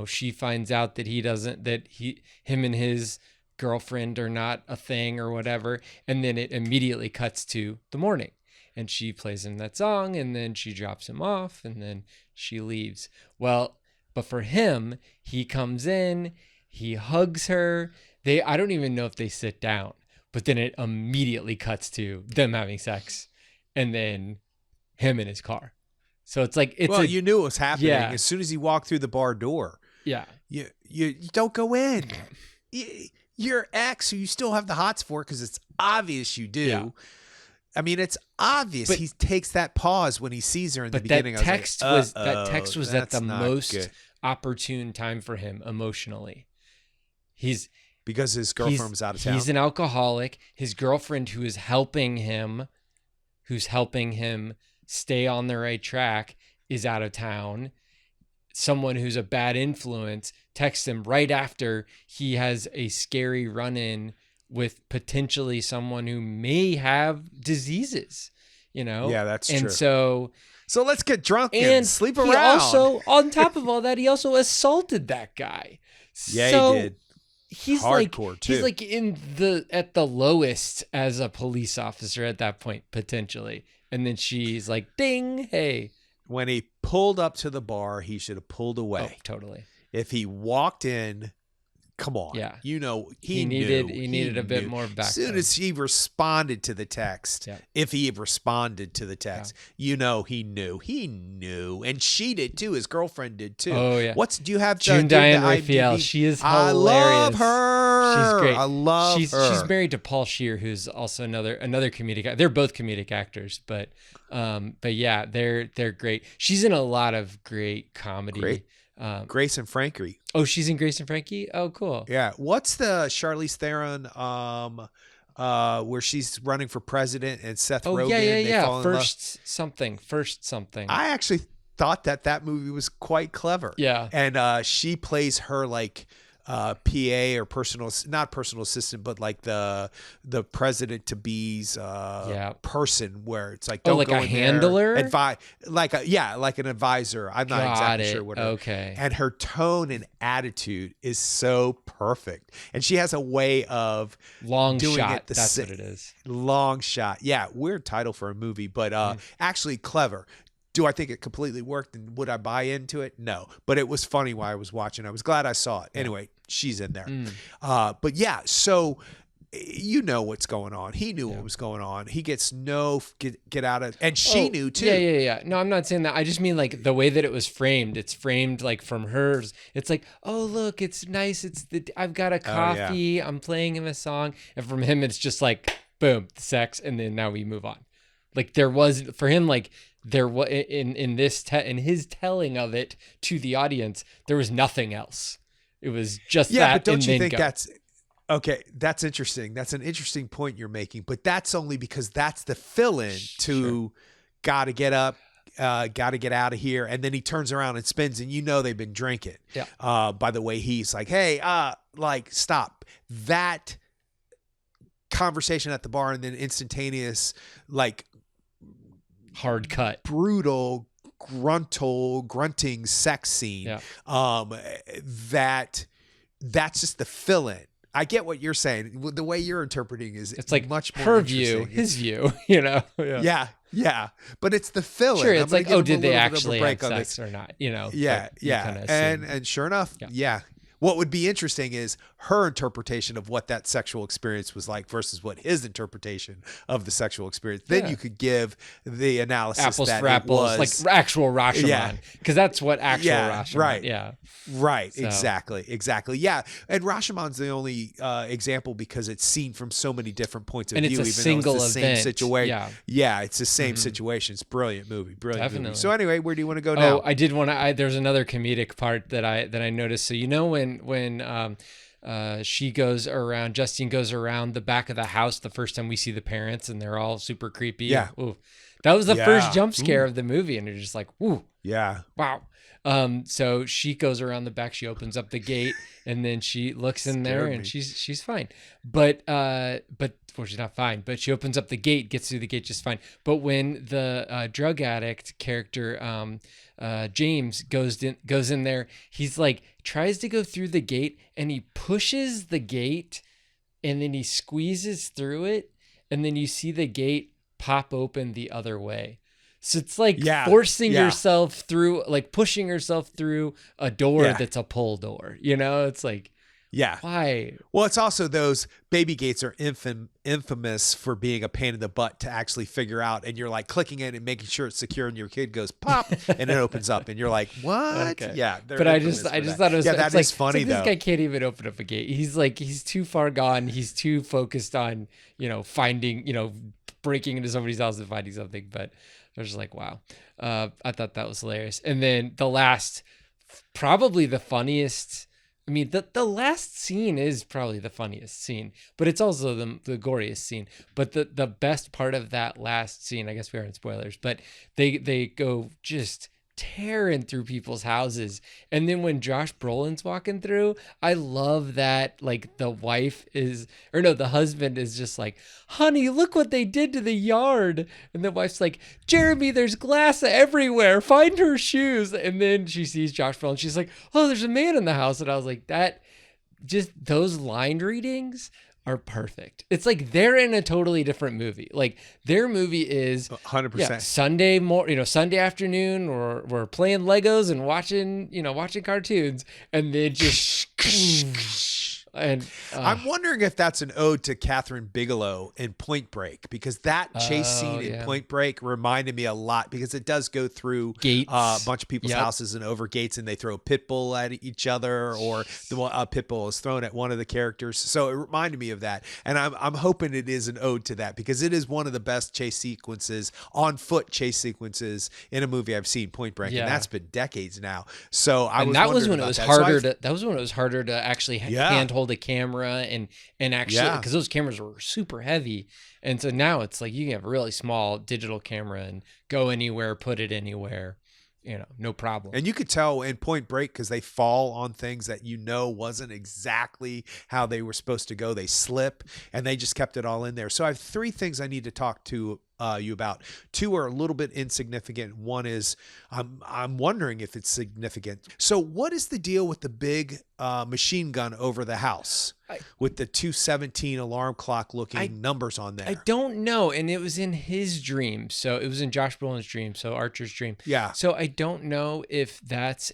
she finds out that him and his girlfriend are not a thing or whatever. And then it immediately cuts to the morning and she plays him that song and then she drops him off and then she leaves. Well, but for him, he comes in, he hugs her. I don't even know if they sit down, but then it immediately cuts to them having sex and then him in his car. So it's like, you knew it was happening as soon as he walked through the bar door. Yeah. You don't go in. Your ex, who you still have the hots for, because it's obvious you do. Yeah. I mean, it's obvious. But he takes that pause when he sees her in the beginning. That text was at the most opportune time for him emotionally. Because his girlfriend was out of town. He's an alcoholic. His girlfriend, who's helping him stay on the right track, is out of town. Someone who's a bad influence texts him right after he has a scary run-in with potentially someone who may have diseases, Yeah, that's true. And so let's get drunk and sleep around. He also, on top of all that, he also assaulted that guy. Yeah, he did. He's hardcore too. He's like at the lowest as a police officer at that point, potentially. And then she's like, ding, hey. When he pulled up to the bar, he should have pulled away. Oh, totally. If he walked in, come on. Yeah. He needed a bit more background. As soon as he responded to the text, if he responded to the text, he knew. He knew. And she did too. His girlfriend did too. Oh, yeah. Do you have June Diane Raphael? She is hilarious. I love her. She's great. I love her. She's married to Paul Scheer, who's also another comedic. They're both comedic actors, but yeah, they're great. She's in a lot of great comedy. Great. Grace and Frankie. Oh, she's in Grace and Frankie? Oh, cool. Yeah. What's the Charlize Theron where she's running for president and Seth Rogen? Yeah. First something. I actually thought that movie was quite clever. Yeah. And she plays her like PA or not personal assistant, but like the president to be's person, where it's like, don't like go a in handler, like an advisor. I'm not exactly sure what. Okay. And her tone and attitude is so perfect, and she has a way of long doing shot. It That's what it is. Long shot. Yeah, weird title for a movie, but actually clever. Do I think it completely worked and would I buy into it? No, but it was funny while I was watching. I was glad I saw it. Anyway, she's in there. But yeah, so what's going on. He knew what was going on. He gets get out of, and she knew too. Yeah. No, I'm not saying that. I just mean like the way that it was framed. It's framed like from hers. It's like, oh, look, it's nice. I've got a coffee. I'm playing him a song. And from him, it's just like, boom, sex. And then now we move on. Like there was, for him, like, there was in his telling of it to the audience, there was nothing else. It was just that. Yeah, but don't you think that's okay? That's interesting. That's an interesting point you're making. But that's only because that's the fill-in to got to get up, got to get out of here, and then he turns around and spins, and they've been drinking. Yeah. By the way, he's like, hey, stop that conversation at the bar, and then instantaneous, like, hard cut, brutal grunting sex scene. That's just the fill-in. I get what you're saying. The way you're interpreting it's like much more her view, his view. Yeah. But it's the fill-in. Sure, it's like, did they actually have sex or not? Yeah. And sure enough, what would be interesting is her interpretation of what that sexual experience was like versus what his interpretation of the sexual experience. Then you could give the analysis apples that for apples, like actual Rashomon, because that's what actual Rashomon. Right. Right. So. Exactly. Yeah. And Rashomon's the only example because it's seen from so many different points of view. It's a single it's the event. Same situation. Yeah. It's the same situation. It's brilliant movie. Movie. So anyway, where do you want to go now? Oh, I did want to. There's another comedic part that I noticed. So when Justine goes around the back of the house the first time we see the parents, and they're all super creepy. Yeah. Ooh. That was the first jump scare of the movie, and you're just like, ooh. Yeah. Wow. So she goes around the back, she opens up the gate, and then she looks in there, and she's fine. But well, she's not fine, but she opens up the gate, gets through the gate just fine. But when the drug addict character James goes in there, he's like tries to go through the gate, and he pushes the gate, and then he squeezes through it, and then you see the gate pop open the other way. So it's like forcing yourself through, like pushing yourself through a door that's a pull door. It's like, why? Well, it's also those baby gates are infamous for being a pain in the butt to actually figure out. And you're like clicking it and making sure it's secure, and your kid goes pop, and it opens up, and you're like, what? Okay. Yeah. But I just thought it was that is funny though. This guy can't even open up a gate. He's too far gone. He's too focused on finding breaking into somebody's house and finding something. But I was just like, wow. I thought that was hilarious. And then the last, probably the funniest. I mean, the last scene is probably the funniest scene, but it's also the goriest scene. But the best part of that last scene, I guess we are in spoilers, but they go just tearing through people's houses. And then when Josh Brolin's walking through, I love that, like, the husband is just like, honey, look what they did to the yard. And the wife's like, Jeremy, there's glass everywhere. Find her shoes. And then she sees Josh Brolin. She's like, oh, there's a man in the house. And I was like, those line readings are perfect. It's like they're in a totally different movie. Like their movie is 100% Sunday afternoon, or we're playing Legos and watching cartoons, and then just and I'm wondering if that's an ode to Catherine Bigelow in Point Break, because that chase scene in Point Break reminded me a lot, because it does go through gates, a bunch of people's houses and over gates, and they throw a pit bull at each other, or the pit bull is thrown at one of the characters. So it reminded me of that, and I'm hoping it is an ode to that, because it is one of the best chase sequences, on foot chase sequences in a movie I've seen, Point Break, and that's been decades now. So that was when it was harder to actually handhold a camera and actually, because those cameras were super heavy, and so now it's like you can have a really small digital camera and go anywhere, put it anywhere, no problem. And you could tell in Point Break, because they fall on things that wasn't exactly how they were supposed to go. They slip, and they just kept it all in there. So I have 3 things I need to talk to you about. 2 are a little bit insignificant. One is I'm wondering if it's significant. So what is the deal with the big machine gun over the house with the 217 alarm clock looking numbers on there? I don't know. And it was in his dream. So it was in Josh Brolin's dream. So Archer's dream. Yeah. So I don't know if that's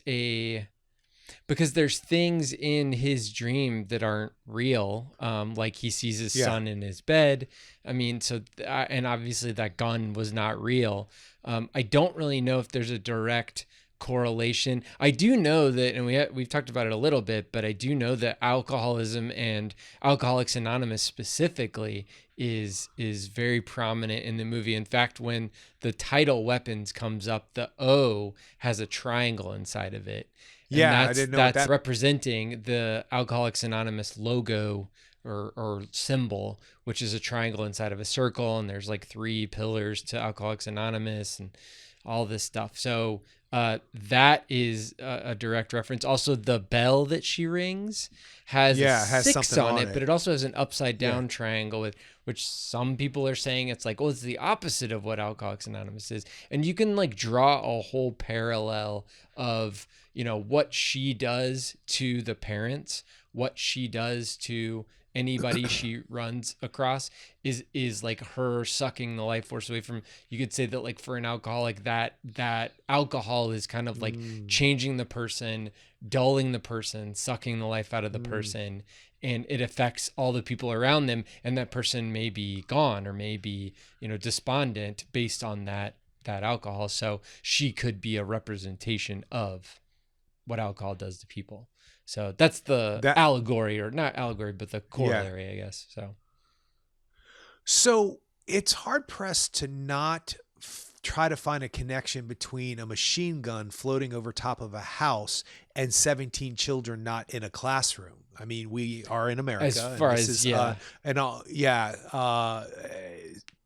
because there's things in his dream that aren't real. Like he sees his son in his bed. I mean, and obviously that gun was not real. I don't really know if there's a direct correlation. I do know that, and we've talked about it a little bit, but I do know that alcoholism and Alcoholics Anonymous specifically is very prominent in the movie. In fact, when the title Weapons comes up, the O has a triangle inside of it. And I didn't know that's representing the Alcoholics Anonymous logo or symbol, which is a triangle inside of a circle, and there's like 3 pillars to Alcoholics Anonymous and all this stuff. So that is a direct reference. Also, the bell that she rings has 6 on it, but it also has an upside down triangle with which some people are saying it's like, it's the opposite of what Alcoholics Anonymous is. And you can like draw a whole parallel of, what she does to the parents, what she does to anybody she runs across is like her sucking the life force away from. You could say that like for an alcoholic, that alcohol is kind of like changing the person, dulling the person, sucking the life out of the person, and it affects all the people around them, and that person may be gone or may be, despondent based on that alcohol. So she could be a representation of what alcohol does to people. So that's the allegory, or not allegory, but the corollary, I guess. So it's hard pressed to not try to find a connection between a machine gun floating over top of a house and 17 children not in a classroom. I mean, we are in America. As far as,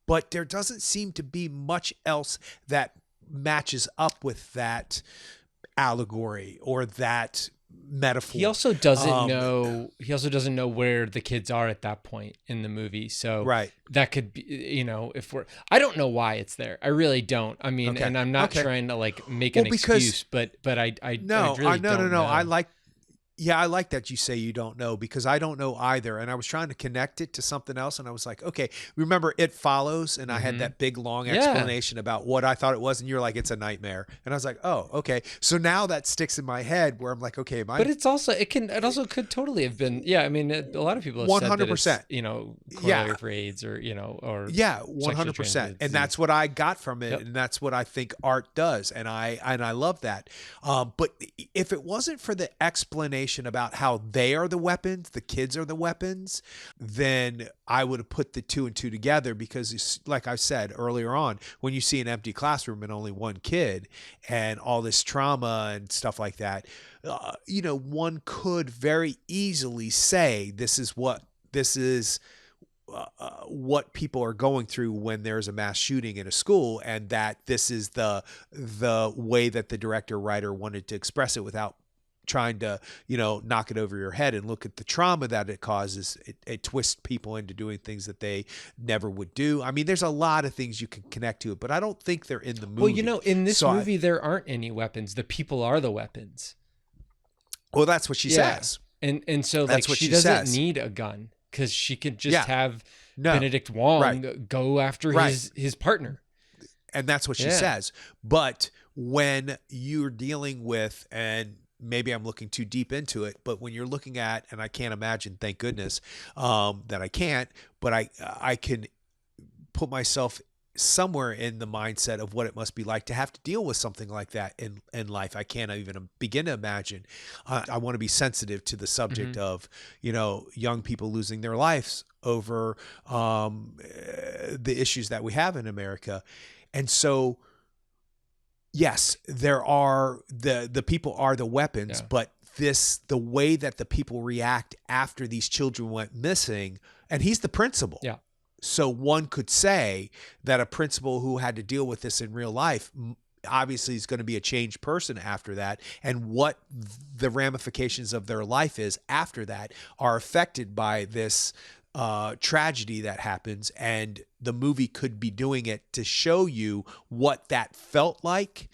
but there doesn't seem to be much else that matches up with that allegory or that metaphor. He also doesn't know. He also doesn't know where the kids are at that point in the movie. So that could be, I don't know why it's there. I really don't. I mean, and I'm not trying to like make an excuse, but I really don't know. I like that you say you don't know, because I don't know either. And I was trying to connect it to something else. And I was like, okay, remember It Follows? And I had that big, long explanation about what I thought it was. And you're like, it's a nightmare. And I was like, oh, okay. So now that sticks in my head where I'm like, okay. But it's also, it also could totally have been, I mean, a lot of people have 100%. Said that it's, corollary for AIDS or 100%. And that's what I got from it. And that's what I think art does. And I love that. But if it wasn't for the explanation about how they are the weapons, the kids are the weapons, then I would have put the two and two together, because like I said earlier on, when you see an empty classroom and only one kid and all this trauma and stuff like that, one could very easily say this is what people are going through when there's a mass shooting in a school, and that this is the way that the director writer wanted to express it without trying to, knock it over your head and look at the trauma that it causes. It twists people into doing things that they never would do. I mean, there's a lot of things you can connect to it, but I don't think they're in the movie. Well, in this movie, there aren't any weapons. The people are the weapons. Well, that's what she says. And so like she doesn't need a gun, because she could just have Benedict Wong go after his partner. And that's what she says. But when you're dealing with, and maybe I'm looking too deep into it, but when you're looking at, and I can't imagine, thank goodness, that I can't, but I can put myself somewhere in the mindset of what it must be like to have to deal with something like that in life. I can't even begin to imagine. I want to be sensitive to the subject of, young people losing their lives over the issues that we have in America. And so, yes, there are the people are the weapons, but the way that the people react after these children went missing, and he's the principal. Yeah. So one could say that a principal who had to deal with this in real life obviously is going to be a changed person after that, and what the ramifications of their life is after that are affected by this tragedy that happens. And the movie could be doing it to show you what that felt like,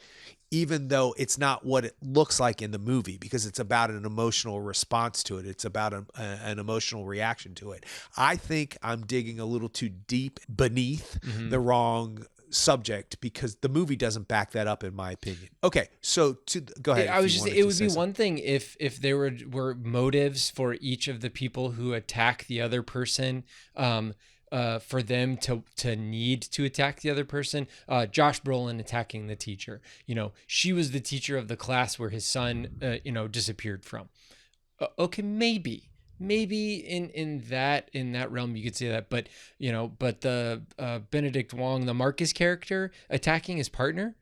even though it's not what it looks like in the movie, because it's about an emotional response to it. It's about an emotional reaction to it. I think I'm digging a little too deep beneath the wrong subject, because the movie doesn't back that up, in my opinion. Okay, so go ahead. It would be one thing if there were motives for each of the people who attack the other person, for them to need to attack the other person. Josh Brolin attacking the teacher. She was the teacher of the class where his son, disappeared from. Okay, maybe in that realm you could say that, but the Benedict Wong, the Marcus character, attacking his partner,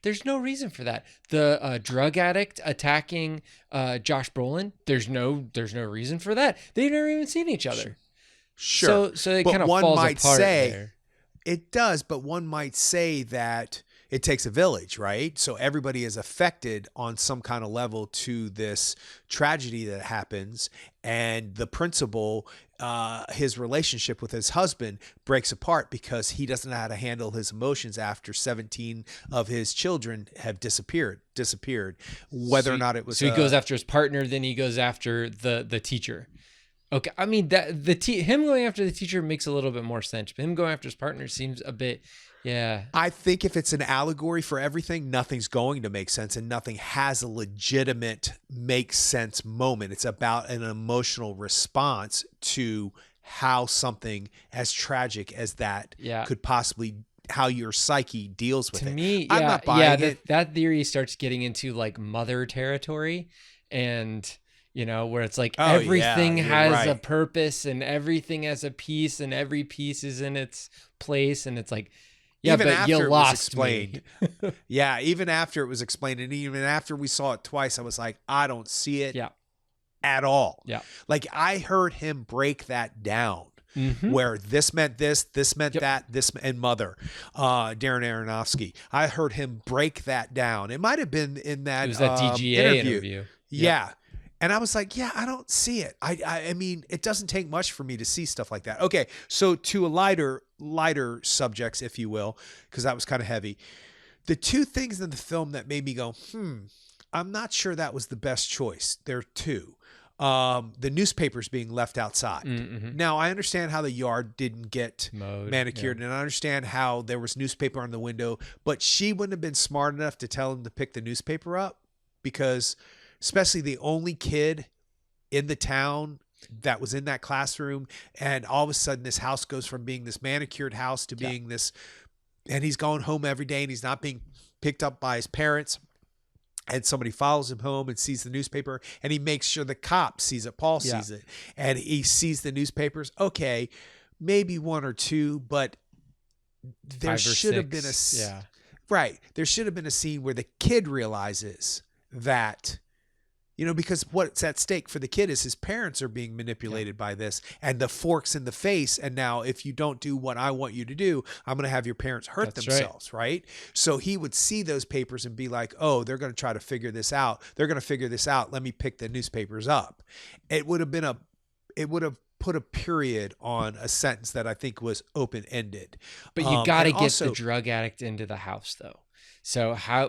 there's no reason for that. The drug addict attacking Josh Brolin, there's no reason for that. They've never even seen each other. Sure. So it kind of falls apart there. It does, but one might say that it takes a village, right? So everybody is affected on some kind of level to this tragedy that happens. And the principal, his relationship with his husband breaks apart because he doesn't know how to handle his emotions after 17 of his children have disappeared, whether or not it was. So he goes after his partner, then he goes after the teacher. Okay, I mean that him going after the teacher makes a little bit more sense, but him going after his partner seems a bit, yeah. I think if it's an allegory for everything, nothing's going to make sense, and nothing has a legitimate make sense moment. It's about an emotional response to how something as tragic as that could possibly, how your psyche deals with it. To me, I'm not buying it. That theory starts getting into like mother territory, and where it's like everything has a purpose and everything has a piece and every piece is in its place, and it's like, yeah, even but you lost me. Yeah, even after it was explained, and even after we saw it twice, I was like, I don't see it at all. Yeah. Like I heard him break that down. Where this meant this meant that, this and Mother, Darren Aronofsky. I heard him break that down. It might have been in that, it was that DGA interview. Yeah. And I was like, yeah, I don't see it. I mean, it doesn't take much for me to see stuff like that. Okay, so to a lighter subjects, if you will, because that was kind of heavy. The two things in the film that made me go, I'm not sure that was the best choice. There are two. The newspapers being left outside. Now, I understand how the yard didn't get manicured, and I understand how there was newspaper on the window, but she wouldn't have been smart enough to tell him to pick the newspaper up, because especially the only kid in the town that was in that classroom, and all of a sudden this house goes from being this manicured house to being this, and he's going home every day and he's not being picked up by his parents. And somebody follows him home and sees the newspaper, and he makes sure the cop sees it. Paul sees it, and he sees the newspapers. Okay, maybe one or two, but there should have been there should have been a scene where the kid realizes that, because what's at stake for the kid is his parents are being manipulated by this, and the forks in the face. And now if you don't do what I want you to do, I'm going to have your parents hurt themselves. Right. So he would see those papers and be like, oh, they're going to try to figure this out. They're going to figure this out. Let me pick the newspapers up. It would have put a period on a sentence that I think was open-ended. But you got to get the drug addict into the house though. So how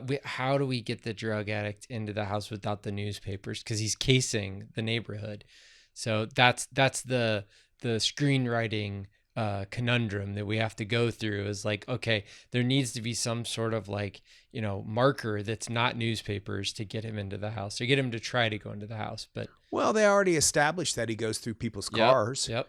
do we get the drug addict into the house without the newspapers? Because he's casing the neighborhood. So that's the screenwriting conundrum that we have to go through, is like, okay, there needs to be some sort of like, marker that's not newspapers to get him into the house, or get him to try to go into the house. But they already established that he goes through people's cars. Yep.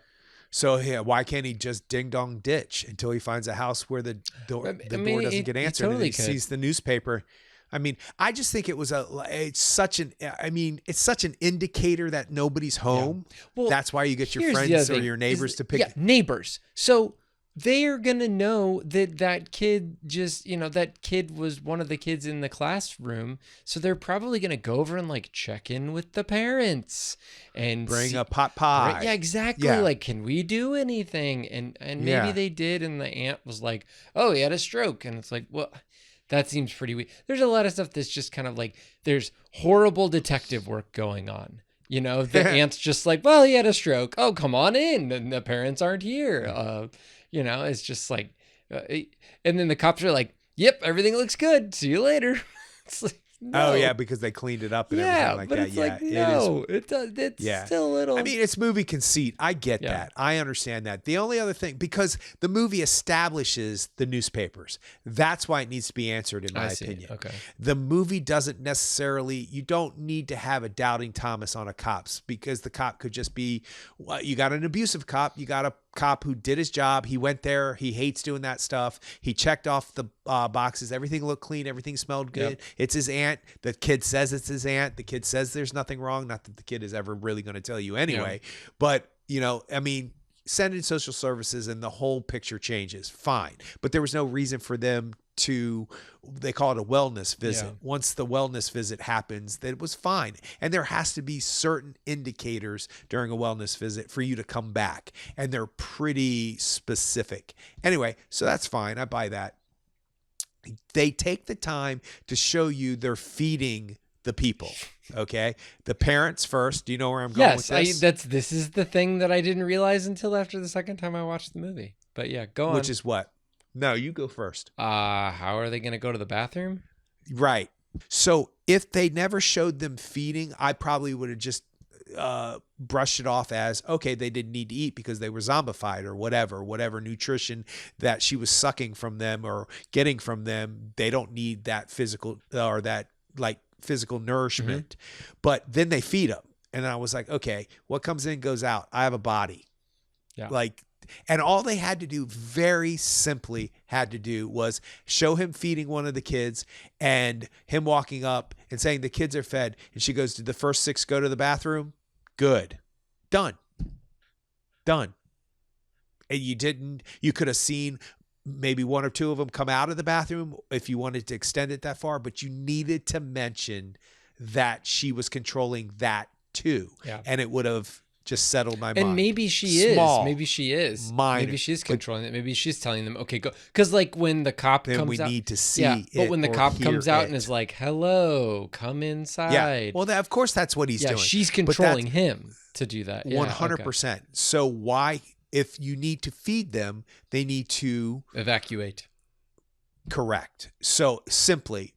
So why can't he just ding dong ditch until he finds a house where the door doesn't get answered, and he sees the newspaper? I mean, I just think it's such an indicator that nobody's home. Yeah. Well, that's why you get your friends or your neighbors to pick. Yeah, neighbors. So they're going to know that kid just, that kid was one of the kids in the classroom. So they're probably going to go over and like check in with the parents and bring a pot pie. Yeah, exactly. Yeah. Like, can we do anything? And maybe they did. And the aunt was like, oh, he had a stroke. And it's like, well, that seems pretty weird. There's a lot of stuff that's just kind of like, there's horrible detective work going on. The aunt's just like, well, he had a stroke. Oh, come on in. And the parents aren't here. It's just like, and then the cops are like, yep, everything looks good. See you later. It's like, no. Oh yeah, because they cleaned it up and everything like that. It's like, no, it does. It's still a little. I mean, it's movie conceit. I get that. I understand that. The only other thing, because the movie establishes the newspapers, that's why it needs to be answered, in my opinion. Okay. The movie doesn't necessarily. You don't need to have a doubting Thomas on a cop's, because the cop could just be. You got an abusive cop. You got a cop who did his job. He went there. He hates doing that stuff. He checked off the boxes. Everything looked clean. Everything smelled good. Yep. It's his aunt. The kid says it's his aunt. The kid says there's nothing wrong. Not that the kid is ever really going to tell you anyway. Yeah. But, send in social services and the whole picture changes. Fine. But there was no reason for them to, they call it a wellness visit. Yeah. Once the wellness visit happens, that it was fine. And there has to be certain indicators during a wellness visit for you to come back. And they're pretty specific. Anyway, so that's fine. I buy that. They take the time to show you they're feeding the people. Okay. The parents first. Do you know where I'm going with this? Yes, this is the thing that I didn't realize until after the second time I watched the movie. But yeah, go on. Which is what? No, you go first. How are they going to go to the bathroom? Right. So if they never showed them feeding, I probably would have just brushed it off as, okay, they didn't need to eat because they were zombified or whatever nutrition that she was sucking from them or getting from them. They don't need that physical or that like physical nourishment. But then they feed them. And I was like, okay, what comes in goes out. I have a body. Yeah. Like, and all they had to do, very simply had to do, was show him feeding one of the kids and him walking up and saying the kids are fed. And she goes, did the first 6 go to the bathroom? Good. Done. And you could have seen maybe 1 or 2 of them come out of the bathroom if you wanted to extend it that far, but you needed to mention that she was controlling that too. Yeah. And it would have just settled my mind. And maybe she is. Maybe she is. Minor. Maybe she's controlling it. Maybe she's telling them, okay, go. Because like when the cop Then comes we out. need to see yeah, it. But when the cop or comes hear out it. and is like, hello, come inside. Yeah. Well, of course, that's what he's doing. She's But controlling him to do that. 100%. So why, if you need to feed them, they need to evacuate. Correct. So simply,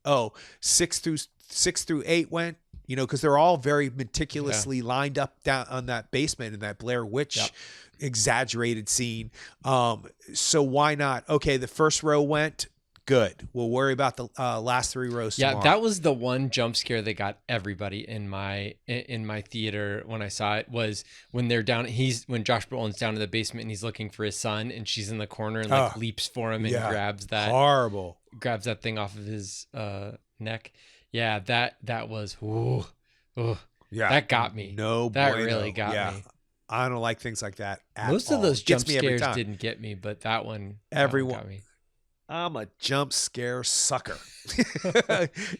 6 through 8 went, because they're all very meticulously lined up down on that basement in that Blair Witch exaggerated scene. So why not? Okay, the first row went. Good. We'll worry about the last 3 rows tomorrow. That was the one jump scare that got everybody in my theater when I saw it, was when they're down. When Josh Brolin's down in the basement and he's looking for his son, and she's in the corner and like leaps for him and grabs that thing off of his neck. Yeah, that was that got me. No, that bueno. really got me. I don't like things like that at Most all. of those jump scares time. didn't get me, but that one got me. I'm a jump scare sucker.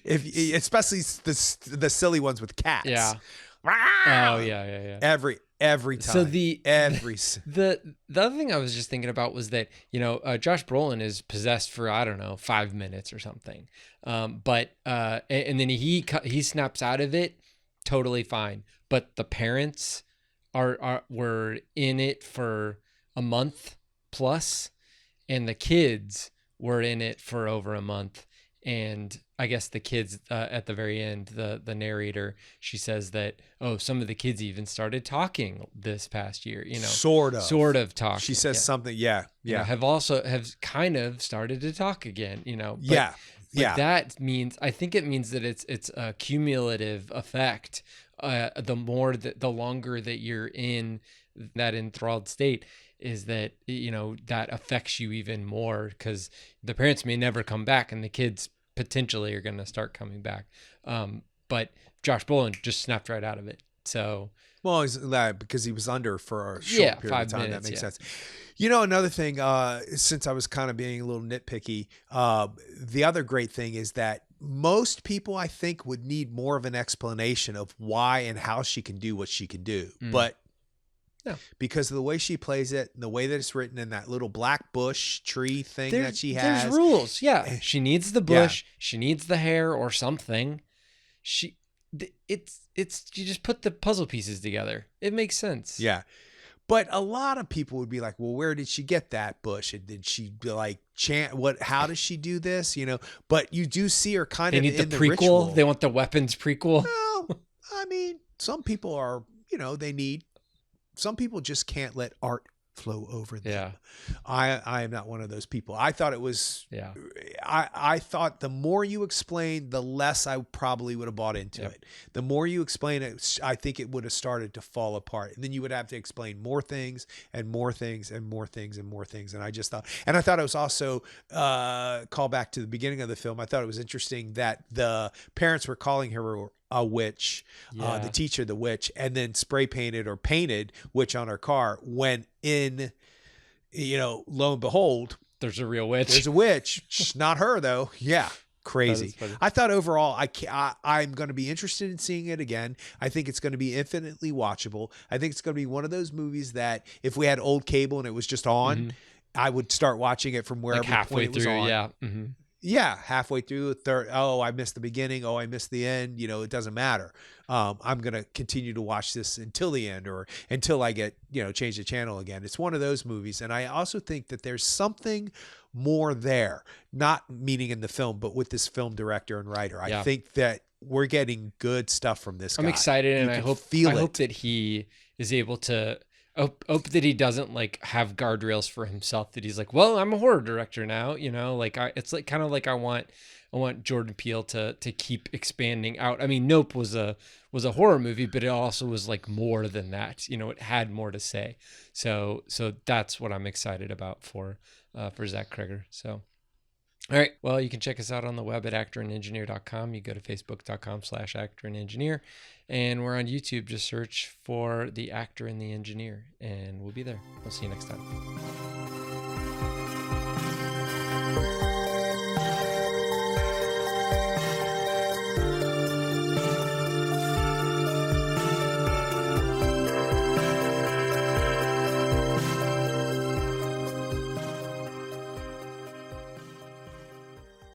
Especially the silly ones with cats. Yeah. Oh yeah. Every time. So the other thing I was just thinking about was that Josh Brolin is possessed for 5 minutes or something, but and then he snaps out of it totally fine. But the parents were in it for a month plus, and the kids were in it for over a month. And I guess the kids at the very end, the narrator, she says that, some of the kids even started talking this past year, sort of talking. She says something. Yeah. Have kind of started to talk again, But that means, I think it means that it's a cumulative effect. The longer that you're in that enthralled state, is that that affects you even more, because the parents may never come back and the kids potentially are going to start coming back. But Josh Brolin just snapped right out of it. So because he was under for a short period of time. 5 minutes, that makes sense. Another thing, since I was kind of being a little nitpicky, the other great thing is that most people, I think, would need more of an explanation of why and how she can do what she can do. But because of the way she plays it, and the way that it's written in that little black bush tree thing that she has. There's rules. Yeah. She needs the bush. Yeah. She needs the hair or something. You just put the puzzle pieces together. It makes sense. Yeah. But a lot of people would be like, well, where did she get that bush? And did she be like, how does she do this? But you do see her kind of in the prequel. Ritual. They want the weapons prequel. Well, I mean, some people are, some people just can't let art flow over them. Yeah. I am not one of those people. I thought it was, I thought the more you explain, the less I probably would have bought into it. The more you explain it, I think it would have started to fall apart. And then you would have to explain more things and more things and more things and more things. And I thought it was also call back to the beginning of the film. I thought it was interesting that the parents were calling her a witch, the teacher, the witch, and then spray painted or painted witch on her car, when in, lo and behold, there's a real witch. There's a witch. Not her though. Yeah. Crazy. I thought overall, I'm going to be interested in seeing it again. I think it's going to be infinitely watchable. I think it's going to be one of those movies that if we had old cable and it was just on, I would start watching it from wherever halfway point it was through. on. Yeah. Yeah, halfway through the third. Oh, I missed the beginning. Oh, I missed the end. It doesn't matter. I'm going to continue to watch this until the end, or until I get, change the channel again. It's one of those movies. And I also think that there's something more there, not meaning in the film, but with this film director and writer. I think that we're getting good stuff from this guy. I'm excited, and You I can hope feel I it. hope that he is able to. Hope that he doesn't like have guardrails for himself. That he's like, well, I'm a horror director now. You know, like it's like kind of like I want Jordan Peele to keep expanding out. I mean, Nope was a horror movie, but it also was like more than that. You know, it had more to say. So that's what I'm excited about for Zach Cregger. So. All right. Well, you can check us out on the web at actorandengineer.com. You go to facebook.com/actorandengineer. And we're on YouTube. Just search for The Actor and the Engineer, and we'll be there. We'll see you next time.